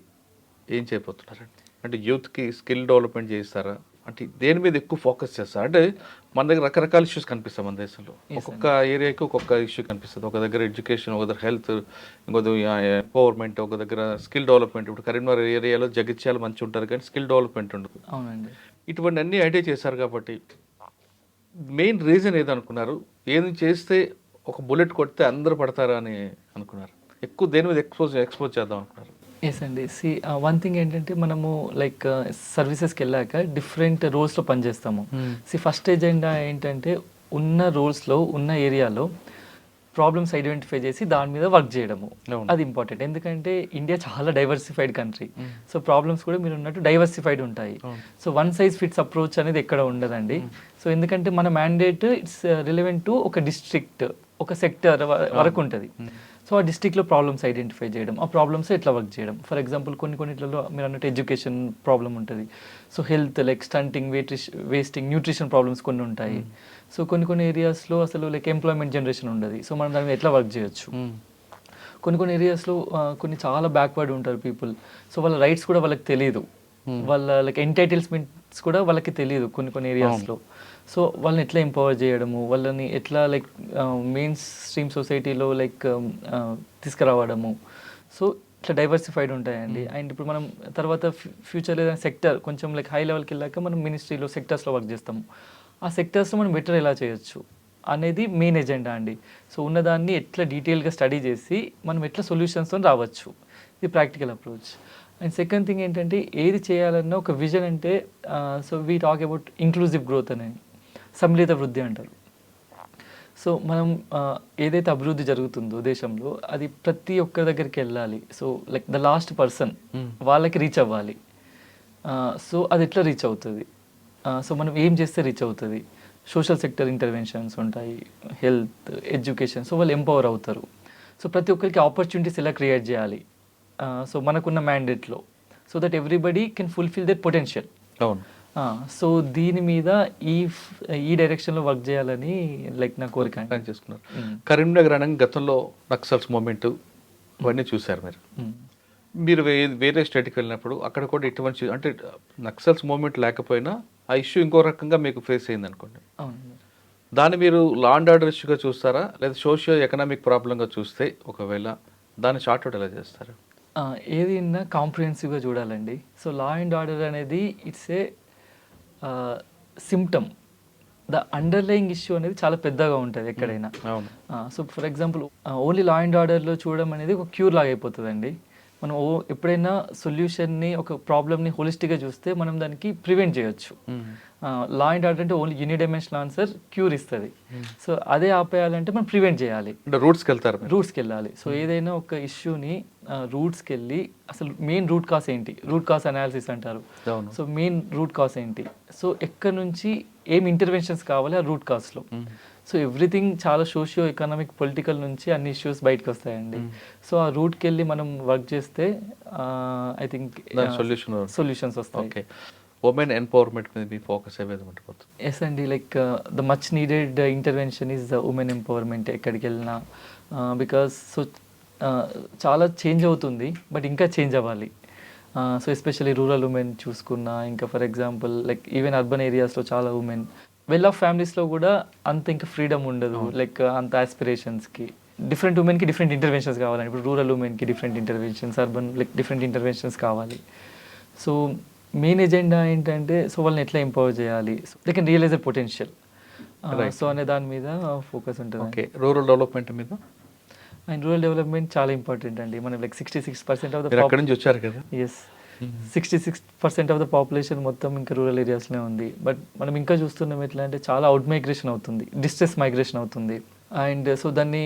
ఏం చేయబోతున్నారండి? అంటే యూత్కి స్కిల్ డెవలప్మెంట్ చేస్తారా? అంటే దేని మీద ఎక్కువ ఫోకస్ చేస్తారు? అంటే మన దగ్గర రకరకాల ఇష్యూస్ కనిపిస్తాయి మన దేశంలో. ఒక్కొక్క ఏరియాకి ఒక్కొక్క ఇష్యూ కనిపిస్తుంది. ఒక దగ్గర ఎడ్యుకేషన్, ఒక దగ్గర హెల్త్, ఇంకో ఎంపవర్మెంట్, ఒక దగ్గర స్కిల్ డెవలప్మెంట్. ఇప్పుడు కరీంనగర్ ఏరియాలో జగిత్యాలు మంచి ఉంటారు కానీ స్కిల్ డెవలప్మెంట్ ఉండదు. అవునండి. ఇటువంటి అన్నీ ఐడియా చేశారు కాబట్టి మెయిన్ రీజన్ ఏదనుకున్నారు? ఏది చేస్తే ఒక బుల్లెట్ కొడితే అందరూ పడతారా అని అనుకున్నారు? ఎక్కువ దేని మీద ఎక్స్పోజ్ చేద్దాం అనుకున్నారు? ఎస్ అండి. వన్ థింగ్ ఏంటంటే మనము లైక్ సర్వీసెస్కి వెళ్ళాక డిఫరెంట్ రోల్స్లో పనిచేస్తాము. ఫస్ట్ ఎజెండా ఏంటంటే ఉన్న రోల్స్లో ఉన్న ఏరియాలో ప్రాబ్లమ్స్ ఐడెంటిఫై చేసి దాని మీద వర్క్ చేయడము. అది ఇంపార్టెంట్. ఎందుకంటే ఇండియా చాలా డైవర్సిఫైడ్ కంట్రీ. సో ప్రాబ్లమ్స్ కూడా మీరు ఉన్నట్టు డైవర్సిఫైడ్ ఉంటాయి. So one size fits approach అనేది ఎక్కడ ఉండదండి. సో ఎందుకంటే మన మ్యాండేట్ ఇట్స్ రిలవెంట్ టు ఒక డిస్ట్రిక్ట్, ఒక సెక్టర్ వరకు ఉంటుంది. సో ఆ డిస్ట్రిక్ట్లో ప్రాబ్లమ్స్ ఐడెంటిఫై చేయడం, ఆ ప్రాబ్లమ్స్ ఎట్లా వర్క్ చేయడం. ఫర్ ఎగ్జాంపుల్ కొన్నిట్లలో మీరు అన్నట్టు ఎడ్యుకేషన్ ప్రాబ్లం ఉంటుంది. So health like stunting, wasting, nutrition problems కొన్ని ఉంటాయి. సో కొన్ని ఏరియాస్లో అసలు లైక్ ఎంప్లాయ్మెంట్ జనరేషన్ ఉండదు. సో మనం దాని మీద ఎట్లా వర్క్ చేయొచ్చు. కొన్ని ఏరియాస్లో కొన్ని చాలా బ్యాక్వర్డ్ ఉంటారు పీపుల్. సో వాళ్ళ రైట్స్ కూడా వాళ్ళకి తెలియదు, వాళ్ళ లైక్ ఎంటైటిల్మెంట్స్ కూడా వాళ్ళకి తెలియదు కొన్ని ఏరియాస్లో. సో వాళ్ళని ఎట్లా ఎంపవర్ చేయడము, వాళ్ళని ఎట్లా లైక్ మెయిన్ స్ట్రీమ్ సొసైటీలో లైక్ తీసుకురావడము. సో ఇట్లా డైవర్సిఫైడ్ ఉంటాయండి. అండ్ ఇప్పుడు మనం తర్వాత ఫ్యూచర్లో ఏదైనా సెక్టర్ కొంచెం లైక్ హై లెవెల్కి వెళ్ళాక మనం మినిస్ట్రీలో సెక్టర్స్లో వర్క్ చేస్తాము. ఆ సెక్టర్స్లో మనం బెటర్ ఎలా చేయొచ్చు అనేది మెయిన్ ఎజెండా అండి. సో ఉన్నదాన్ని ఎట్లా డీటెయిల్గా స్టడీ చేసి మనం ఎట్లా సొల్యూషన్స్తో రావచ్చు, ఇది practical approach. And second thing ఏంటంటే ఏది చేయాలన్నా ఒక విజన్. అంటే so we talk about inclusive growth అనేది, సమ్మిళిత వృద్ధి అంటారు. సో మనం ఏదైతే అభివృద్ధి జరుగుతుందో దేశంలో అది ప్రతి ఒక్కరి దగ్గరికి వెళ్ళాలి. So like the last person వాళ్ళకి రీచ్ అవ్వాలి. సో అది ఎట్లా రీచ్ అవుతుంది? సో మనం ఏం చేస్తే రీచ్ అవుతుంది? సోషల్ సెక్టర్ ఇంటర్వెన్షన్స్ ఉంటాయి, హెల్త్, ఎడ్యుకేషన్. సో వాళ్ళు ఎంపవర్ అవుతారు. సో ప్రతి ఒక్కరికి ఆపర్చునిటీస్ ఎలా క్రియేట్ చేయాలి సో మనకున్న మ్యాండేట్లో, so that everybody can fulfil their potential. అవును. సో దీని మీద ఈ డైరెక్షన్లో వర్క్ చేయాలని లైక్ నా కోరిక చేసుకున్నారు. కరీంనగర్ అనగా గతంలో నక్సల్స్ మూమెంట్ ఇవన్నీ చూశారు మీరు వేరే స్టేట్కి వెళ్ళినప్పుడు అక్కడ కూడా ఇటువంటి అంటే నక్సల్స్ మూమెంట్ లేకపోయినా ఆ ఇష్యూ ఇంకో రకంగా మీకు ఫేస్ అయింది అనుకోండి. దాన్ని మీరు లా అండ్ ఆర్డర్ ఇష్యూగా చూస్తారా, లేదా సోషియో ఎకనామిక్ ప్రాబ్లంగా చూస్తే ఒకవేళ దాన్ని షార్ట్అవుట్ ఎలా చేస్తారు? ఏది కాంప్రిహెన్సివ్గా చూడాలండి. సో లా అండ్ ఆర్డర్ అనేది it's a symptom. The underlying issue అనేది చాలా పెద్దగా ఉంటుంది ఎక్కడైనా. So for example only law and ఆర్డర్లో చూడడం అనేది ఒక క్యూర్ లాగా అయిపోతుందండి. మనం ఎప్పుడైనా సొల్యూషన్ని ఒక ప్రాబ్లమ్ని హోలిస్టిక్గా చూస్తే మనం దానికి ప్రివెంట్ చేయొచ్చు. లా అండ్ ఆర్డర్ అంటే ఓన్లీ యూనిడైమెన్షనల్ ఆన్సర్ క్యూర్ ఇస్తుంది. సో అదే ఆపేయాలంటే మనం ప్రివెంట్ చేయాలి, అంటే రూట్స్కి వెళ్తారు మీరు. రూట్స్కి వెళ్ళాలి. సో ఏదైనా ఒక ఇష్యూని రూట్స్కి వెళ్ళి అసలు మెయిన్ రూట్ కాస్ ఏంటి, రూట్ కాస్ అనాలిసిస్ అంటారు. అవును. సో మెయిన్ రూట్ కాస్ ఏంటి, సో ఎక్కడి నుంచి ఏం ఇంటర్వెన్షన్స్ కావాలి ఆ రూట్ కాస్లో. సో ఎవ్రీథింగ్ చాలా సోషియో ఎకనామిక్ పొలిటికల్ నుంచి అన్ని ఇష్యూస్ బయటకు వస్తాయండి. సో ఆ రూట్కి వెళ్ళి మనం వర్క్ చేస్తే ఐ థింక్ సొల్యూషన్స్ వస్తాయి. ఓకే, ఉమెన్ ఎంపవర్మెంట్ మీద మీ ఫోకస్ ఏ విధంగా ఉంటుంది? ఎస్ అండి, like the much needed intervention is the women empowerment ఎక్కడికి వెళ్ళినా. బికాస్ సో చాలా చేంజ్ అవుతుంది, బట్ ఇంకా చేంజ్ అవ్వాలి. సో ఎస్పెషల్లీ రూరల్ ఉమెన్ చూసుకున్నా, ఇంకా for example like even urban ఏరియాస్లో చాలా ఉమెన్, వెల్ ఆఫ్ ఫ్యామిలీస్లో కూడా అంత ఇంకా ఫ్రీడమ్ ఉండదు, లైక్ అంత ఆస్పిరేషన్స్కి. డిఫరెంట్ ఉమెన్కి డిఫరెంట్ ఇంటర్వెన్షన్స్ కావాలండి. ఇప్పుడు రూరల్ ఉమెన్కి different interventions, urban like different interventions కావాలి. సో మెయిన్ ఎజెండా ఏంటంటే సో వాళ్ళని ఎట్లా ఎంపవర్ చేయాలి, they can realise their potential. So అనే దాని మీద ఫోకస్ ఉంటుంది. ఓకే, రూరల్ డెవలప్మెంట్ మీద? అండ్ రూరల్ డెవలప్మెంట్ చాలా ఇంపార్టెంట్ అండి. మనం లైక్ 66% ఆఫ్ ద అక్కడి నుంచి వచ్చారు కదా. ఎస్, 66% ఆఫ్ ద పాపులేషన్ మొత్తం ఇంకా రూరల్ ఏరియాస్లో ఉంది. బట్ మనం ఇంకా చూస్తున్నాం ఎట్లా అంటే చాలా అవుట్ మైగ్రేషన్ అవుతుంది, డిస్ట్రెస్ మైగ్రేషన్ అవుతుంది. అండ్ సో దాన్ని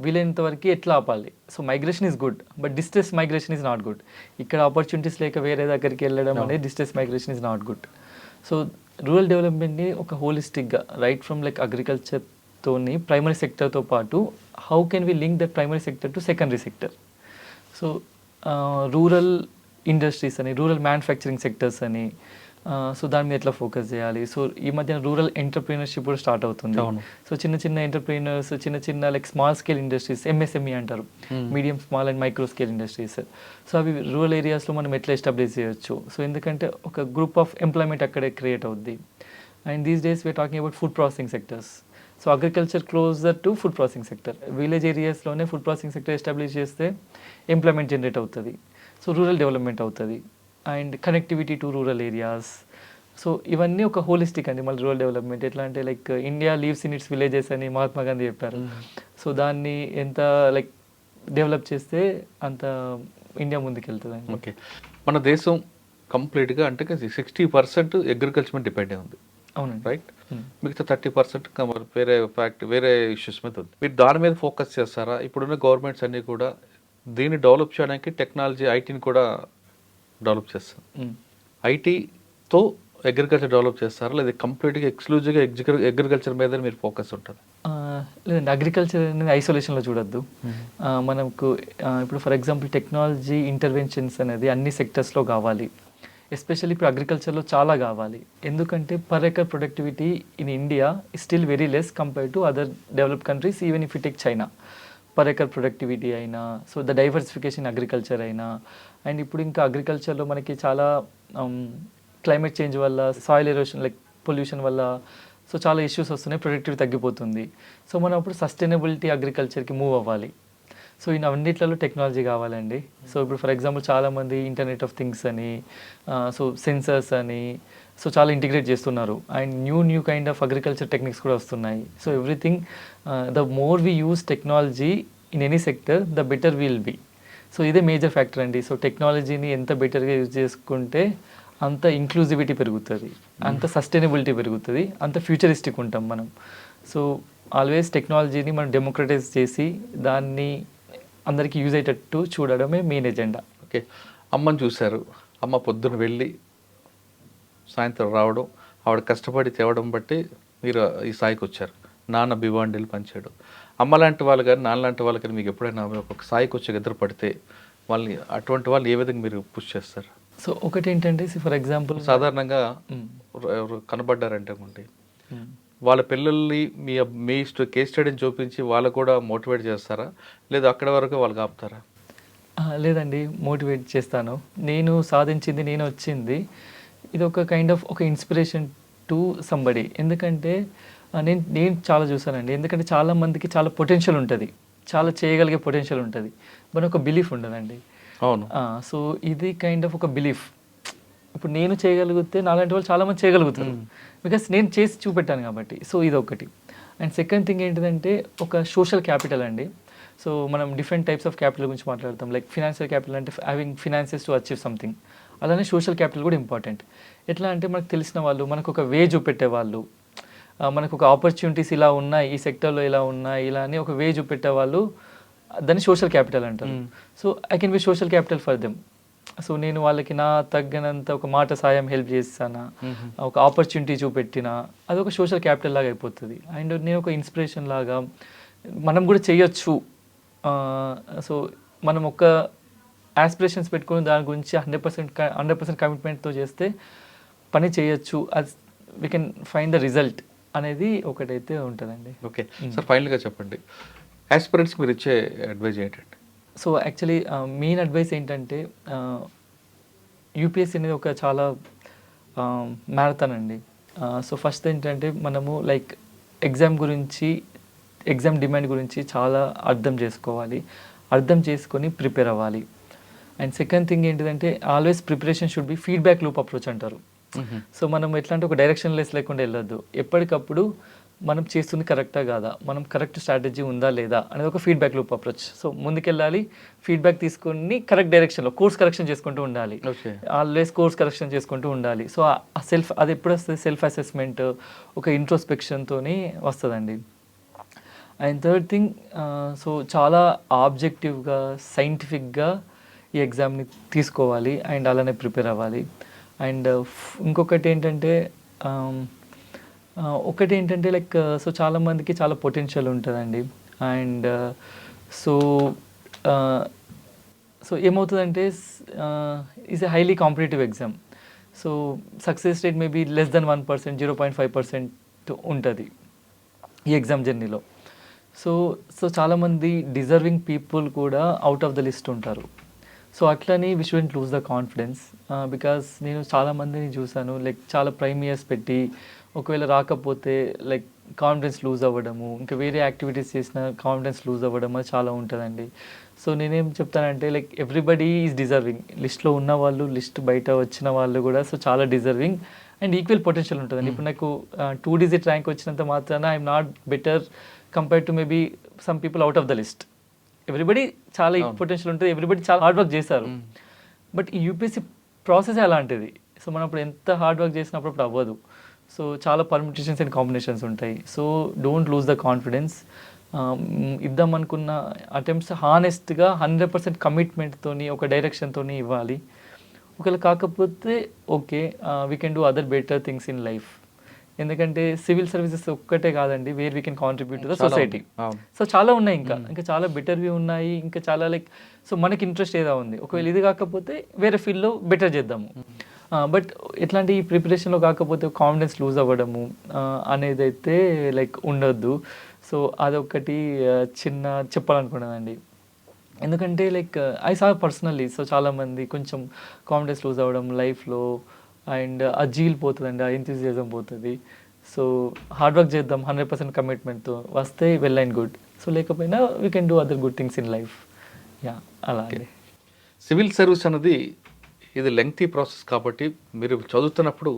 వీలైనంత వరకు ఎట్లా ఆపాలి. So migration is good, but distress migration is not good. ఇక్కడ ఆపర్చునిటీస్ లేక వేరే దగ్గరికి వెళ్ళడం అనేది distress migration is not good. So rural డెవలప్మెంట్ని ఒక హోలిస్టిక్గా రైట్ ఫ్రమ్ లైక్ అగ్రికల్చర్తోని ప్రైమరీ సెక్టర్తో పాటు how can we link that primary sector to secondary sector. So rural industries అని, రూరల్ మ్యానుఫ్యాక్చరింగ్ సెక్టర్స్ అని, సో దాని మీద ఎట్లా ఫోకస్ చేయాలి. సో ఈ మధ్యన రూరల్ ఎంటర్ప్రీనర్షిప్ కూడా స్టార్ట్ అవుతుంది. సో చిన్న చిన్న ఎంటర్ప్రీనర్స్, చిన్న చిన్న like small scale industries, MSME అంటారు, medium small and micro scale industries. So అవి రూరల్ ఏరియాస్లో మనం ఎట్లా ఎస్టాబ్లిష్ చేయొచ్చు. సో ఎందుకంటే ఒక గ్రూప్ ఆఫ్ ఎంప్లాయ్మెంట్ అక్కడే క్రియేట్ అవుద్ది. And these days we are talking about food processing sectors. So agriculture closer to food processing sector. Village ఏరియాస్లోనే ఫుడ్ ప్రాసెసింగ్ సెక్టర్ ఎస్టాబ్లిష్ చేస్తే ఎంప్లాయ్మెంట్ జనరేట్ అవుతుంది. సో రూరల్ డెవలప్మెంట్ అవుతుంది. And connectivity to rural areas. So ఇవన్నీ ఒక holistic అండి. మళ్ళీ rural development ఎట్లా అంటే like India leaves in it's villages అని మహాత్మా గాంధీ చెప్పారు. సో దాన్ని ఎంత లైక్ డెవలప్ చేస్తే అంత ఇండియా ముందుకెళ్తుంది. ఓకే, మన దేశం కంప్లీట్గా అంటే 60% అగ్రికల్చర్ మీద డిపెండ్ అయి ఉంది. అవునండి, రైట్. మిగతా 30% వేరే ఇష్యూస్ మీద ఉంది. మీరు దాని మీద ఫోకస్ చేస్తారా? ఇప్పుడున్న గవర్నమెంట్స్ అన్నీ కూడా దీన్ని డెవలప్ చేయడానికి టెక్నాలజీ, ఐటీని కూడా డెవలప్ చేస్తారు. ఐటీతో అగ్రికల్చర్ డెవలప్ చేస్తారా, లేదా కంప్లీట్గా ఎక్స్క్లూజివ్గా అగ్రికల్చర్ మీద మీరు ఫోకస్ ఉంటుంది? లేదండి, అగ్రికల్చర్ అనేది ఐసోలేషన్లో చూడొద్దు. మనకు ఇప్పుడు ఫర్ ఎగ్జాంపుల్ టెక్నాలజీ ఇంటర్వెన్షన్స్ అనేది అన్ని సెక్టర్స్లో కావాలి. ఎస్పెషల్లీ ఇప్పుడు అగ్రికల్చర్లో చాలా కావాలి. ఎందుకంటే per acre productivity in India is still very less compared to other developed countries, even if you take China. Per acre productivity అయినా, సో ద డైవర్సిఫికేషన్ అగ్రికల్చర్ అయినా. And ఇప్పుడు ఇంకా అగ్రికల్చర్లో మనకి చాలా క్లైమేట్ చేంజ్ వల్ల, సాయిల్ ఎరోషన్ లైక్ పొల్యూషన్ వల్ల so చాలా issues వస్తున్నాయి, ప్రొడక్టివిటీ తగ్గిపోతుంది. సో మనం అప్పుడు సస్టైనబిలిటీ అగ్రికల్చర్కి మూవ్ అవ్వాలి. సో ఈ అన్నిట్లలో టెక్నాలజీ కావాలండి. సో ఇప్పుడు ఫర్ ఎగ్జాంపుల్ చాలామంది ఇంటర్నెట్ ఆఫ్ థింగ్స్ అని, సో సెన్సర్స్ అని, సో చాలా ఇంటిగ్రేట్ చేస్తున్నారు. And new kind of agriculture techniques కూడా వస్తున్నాయి. So everything the more we use technology in any sector the better will be. So ఇదే major factor అండి. So టెక్నాలజీని ఎంత బెటర్గా యూజ్ చేసుకుంటే అంత ఇంక్లూజివిటీ పెరుగుతుంది, అంత సస్టైనబిలిటీ పెరుగుతుంది, అంత ఫ్యూచరిస్టిక్ ఉంటాం మనం. సో ఆల్వేస్ టెక్నాలజీని మనం డెమోక్రటైజ్ చేసి దాన్ని అందరికీ యూజ్ అయ్యేటట్టు చూడడమే మెయిన్ ఎజెండా. ఓకే, అమ్మని చూశారు. అమ్మ పొద్దున వెళ్ళి సాయంత్రం రావడం, ఆవిడ కష్టపడి తేవడం బట్టి మీరు ఈ స్థాయికి వచ్చారు. నాన్న బివాండీలు పనిచేయడం. అమ్మ లాంటి వాళ్ళు కానీ నాన్న లాంటి వాళ్ళు కానీ మీకు ఎప్పుడైనా ఒక స్థాయికి వచ్చి ఎదురు పడితే వాళ్ళని, అటువంటి వాళ్ళు ఏ విధంగా మీరు పుష్ చేస్తారు? సో ఒకటి ఏంటంటే ఫర్ ఎగ్జాంపుల్ సాధారణంగా ఎవరు కనబడ్డారంటే వాళ్ళ పిల్లల్ని మీ కేస్ స్టడీని చూపించి వాళ్ళు కూడా మోటివేట్ చేస్తారా, లేదా అక్కడ వరకు వాళ్ళకి ఆపుతారా? లేదండి, మోటివేట్ చేస్తాను. నేను సాధించింది, నేను వచ్చింది, ఇది ఒక కైండ్ ఆఫ్ ఒక ఇన్స్పిరేషన్ టు సంబడి. ఎందుకంటే నేను చాలా చూసానండి. ఎందుకంటే చాలా మందికి చాలా పొటెన్షియల్ ఉంటుంది, చాలా చేయగలిగే పొటెన్షియల్ ఉంటుంది, మన ఒక బిలీఫ్ ఉండదండి. అవును. సో ఇది కైండ్ ఆఫ్ ఒక బిలీఫ్. ఇప్పుడు నేను చేయగలిగితే నాలాంటి వాళ్ళు చాలామంది చేయగలుగుతారు, బికాస్ నేను చేసి చూపెట్టాను కాబట్టి. సో ఇది ఒకటి. అండ్ సెకండ్ థింగ్ ఏంటిదంటే ఒక సోషల్ క్యాపిటల్ అండి. సో మనం డిఫరెంట్ టైప్స్ ఆఫ్ క్యాపిటల్ గురించి మాట్లాడతాం. లైక్ ఫినాన్షియల్ క్యాపిటల్ అంటే having finances to achieve something. అలానే సోషల్ క్యాపిటల్ కూడా ఇంపార్టెంట్. ఎట్లా అంటే మనకు తెలిసిన వాళ్ళు, మనకు ఒక వే చూపెట్టే వాళ్ళు, మనకు ఒక ఆపర్చునిటీస్ ఇలా ఉన్నాయి, ఈ సెక్టర్లో ఇలా ఉన్నాయి, ఇలా అని ఒక వే చూపెట్టే వాళ్ళు, దాన్ని సోషల్ క్యాపిటల్ అంటారు. So I can be social capital for them. So నేను వాళ్ళకి నా తగ్గినంత ఒక మాట సాయం హెల్ప్ చేస్తానా, ఒక ఆపర్చునిటీ చూపెట్టినా, అది ఒక సోషల్ క్యాపిటల్ లాగా అయిపోతుంది. అండ్ నేను ఒక ఇన్స్పిరేషన్ లాగా మనం కూడా చేయొచ్చు. సో మనం ఒక ఆస్పిరేషన్స్ పెట్టుకుని దాని గురించి 100% కమిట్మెంట్తో చేస్తే పని చేయొచ్చు, అది we can find the result అనేది ఒకటైతే ఉంటుందండి. ఓకే సార్, ఫైనల్గా చెప్పండి, ఆస్పిరెంట్స్ మీరు ఇచ్చే అడ్వైజ్ ఏంటంటే? సో యాక్చువల్లీ మెయిన్ అడ్వైస్ ఏంటంటే, యూపీఎస్సీ అనేది ఒక చాలా మ్యారథాన్ అండి. సో ఫస్ట్ ఏంటంటే మనము లైక్ ఎగ్జామ్ డిమాండ్ గురించి చాలా అర్థం చేసుకోవాలి, అర్థం చేసుకొని ప్రిపేర్ అవ్వాలి. అండ్ సెకండ్ థింగ్ ఏంటిదంటే always preparation should be feedback loop approach అంటారు. సో మనం ఎట్లా అంటే ఒక డైరెక్షన్ లెస్ లేకుండా వెళ్ళొద్దు. ఎప్పటికప్పుడు మనం చేస్తుంది కరెక్టా కాదా, మనం కరెక్ట్ స్ట్రాటజీ ఉందా లేదా అనేది ఒక ఫీడ్బ్యాక్ లూప్ అప్రోచ్. సో ముందుకెళ్ళాలి, ఫీడ్బ్యాక్ తీసుకొని కరెక్ట్ డైరెక్షన్లో కోర్స్ కరెక్షన్ చేసుకుంటూ ఉండాలి, ఆల్వేస్ కోర్స్ కరెక్షన్ చేసుకుంటూ ఉండాలి. సో ఆ అది ఎప్పుడు వస్తుంది, సెల్ఫ్ అసెస్మెంట్, ఒక ఇంట్రోస్పెక్షన్తో వస్తుందండి. అండ్ థర్డ్ థింగ్, సో చాలా ఆబ్జెక్టివ్గా సైంటిఫిక్గా ఈ ఎగ్జామ్ని తీసుకోవాలి అండ్ అలానే ప్రిపేర్ అవ్వాలి. అండ్ ఇంకొకటి ఏంటంటే లైక్ సో చాలామందికి చాలా పొటెన్షియల్ ఉంటుందండి. అండ్ సో ఏమవుతుందంటే is a highly competitive exam. So success rate maybe less than 1%, 0.5% ఉంటుంది ఈ ఎగ్జామ్ జర్నీలో. సో చాలామంది డిజర్వింగ్ పీపుల్ కూడా అవుట్ ఆఫ్ ద లిస్ట్ ఉంటారు. సో అట్లని we shouldn't lose the confidence, because నేను చాలామందిని చూసాను లైక్ చాలా ప్రైమ్ ఇయర్స్ పెట్టి ఒకవేళ రాకపోతే లైక్ కాన్ఫిడెన్స్ లూజ్ అవ్వడము, ఇంకా వేరే యాక్టివిటీస్ చేసిన కాన్ఫిడెన్స్ లూజ్ అవ్వడం అది చాలా ఉంటుందండి. సో నేనేం చెప్తానంటే లైక్ ఎవ్రీబడీ ఈజ్ డిజర్వింగ్, లిస్ట్లో ఉన్న వాళ్ళు, లిస్ట్ బయట వచ్చిన వాళ్ళు కూడా సో చాలా డిజర్వింగ్ అండ్ ఈక్వల్ పొటెన్షియల్ ఉంటుందండి. ఇప్పుడు నాకు 2 digit ర్యాంక్ వచ్చినంత మాత్రాన I'm not better compared to maybe some people out of the list. Everybody చాలా పొటెన్షియల్ ఉంటుంది, ఎవ్రీబడి చాలా హార్డ్ వర్క్ చేశారు. బట్ ఈ యూపీఎస్సీ ప్రాసెస్ అలాంటిది. సో మనం అప్పుడు ఎంత హార్డ్ వర్క్ చేసినప్పుడు అవ్వదు. సో చాలా పర్మిటేషన్స్ అండ్ కాంబినేషన్స్ ఉంటాయి. So don't lose the confidence. ఇద్దాం అనుకున్న అటెంప్ట్స్ హానెస్ట్గా 100% కమిట్మెంట్తో ఒక డైరెక్షన్తో ఇవ్వాలి. ఒకవేళ కాకపోతే okay, we can do other better things in life. ఎందుకంటే సివిల్ సర్వీసెస్ ఒక్కటే కాదండి, where we can contribute to the society. So చాలా ఉన్నాయి, ఇంకా చాలా బెటర్వి ఉన్నాయి, ఇంకా చాలా లైక్ సో మనకి ఇంట్రెస్ట్ ఏదో ఉంది. ఒకవేళ ఇది కాకపోతే వేరే ఫీల్డ్లో బెటర్ చేద్దాము. బట్ ఎట్లాంటి ఈ ప్రిపరేషన్లో కాకపోతే కాన్ఫిడెన్స్ లూజ్ అవ్వడము అనేది అయితే లైక్ ఉండొద్దు. సో అదొకటి చిన్న చెప్పాలనుకున్నానండి. ఎందుకంటే like I saw personally, so చాలామంది కొంచెం కాన్ఫిడెన్స్ లూజ్ అవ్వడం లైఫ్లో, అండ్ ఆ జీల్ పోతుందండి, ఆ ఎంతూజియాజం పోతుంది. సో హార్డ్ వర్క్ చేద్దాం, 100% కమిట్మెంట్తో వస్తే వెల్ అండ్ గుడ్. సో లేకపోయినా we can do other good things in life. Yeah అలాగే. సివిల్ సర్వీస్ అనేది ఇది లెంగ్తీ ప్రాసెస్ కాబట్టి మీరు చదువుతున్నప్పుడు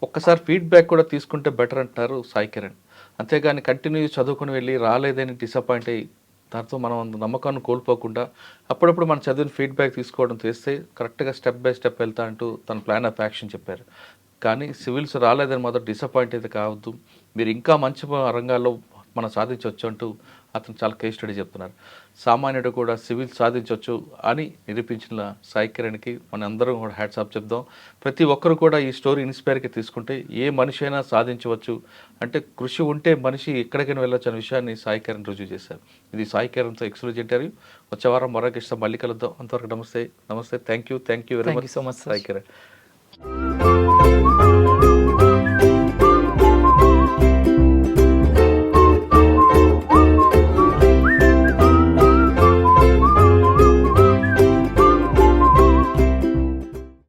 ఒక్కసారి ఫీడ్బ్యాక్ కూడా తీసుకుంటే బెటర్ అంటారు సాయి కిరణ్. అంతేగాని కంటిన్యూ చదువుకుని వెళ్ళి రాలేదని డిసప్పాయింట్ అయ్యి దాంతో మనం నమ్మకాన్ని కోల్పోకుండా అప్పుడప్పుడు మనం చదివిన ఫీడ్బ్యాక్ తీసుకోవడం చేస్తే కరెక్ట్గా స్టెప్ బై స్టెప్ వెళ్తా అంటూ తన ప్లాన్ ఆఫ్ యాక్షన్ చెప్పారు. కానీ సివిల్స్ రాలేదని మాత్రం డిసప్పాయింట్ అయితే కావద్దు, మీరు ఇంకా మంచి రంగాల్లో మనం సాధించవచ్చు అంటూ అతను చాలా కేస్ స్టడీ చెప్తున్నారు. సామాన్యుడు కూడా సివిల్ సాధించవచ్చు అని నిరూపించిన సాయి కిరణ్కి మన అందరం కూడా హ్యాట్స్ ఆఫ్ చెప్దాం. ప్రతి ఒక్కరు కూడా ఈ స్టోరీ ఇన్స్పైర్కి తీసుకుంటే ఏ మనిషి అయినా సాధించవచ్చు, అంటే కృషి ఉంటే మనిషి ఎక్కడికైనా వెళ్ళొచ్చు అనే విషయాన్ని సాయి కిరణ్ రుజువు చేశారు. ఇది సాయి కిరణ్తో ఎక్స్క్లూజివ్ ఇంటర్వ్యూ. వచ్చే వారం మరొక ఇష్టం మళ్ళీ కలుద్దాం. అంతవరకు నమస్తే. Thank you very much so much Sai Kiran.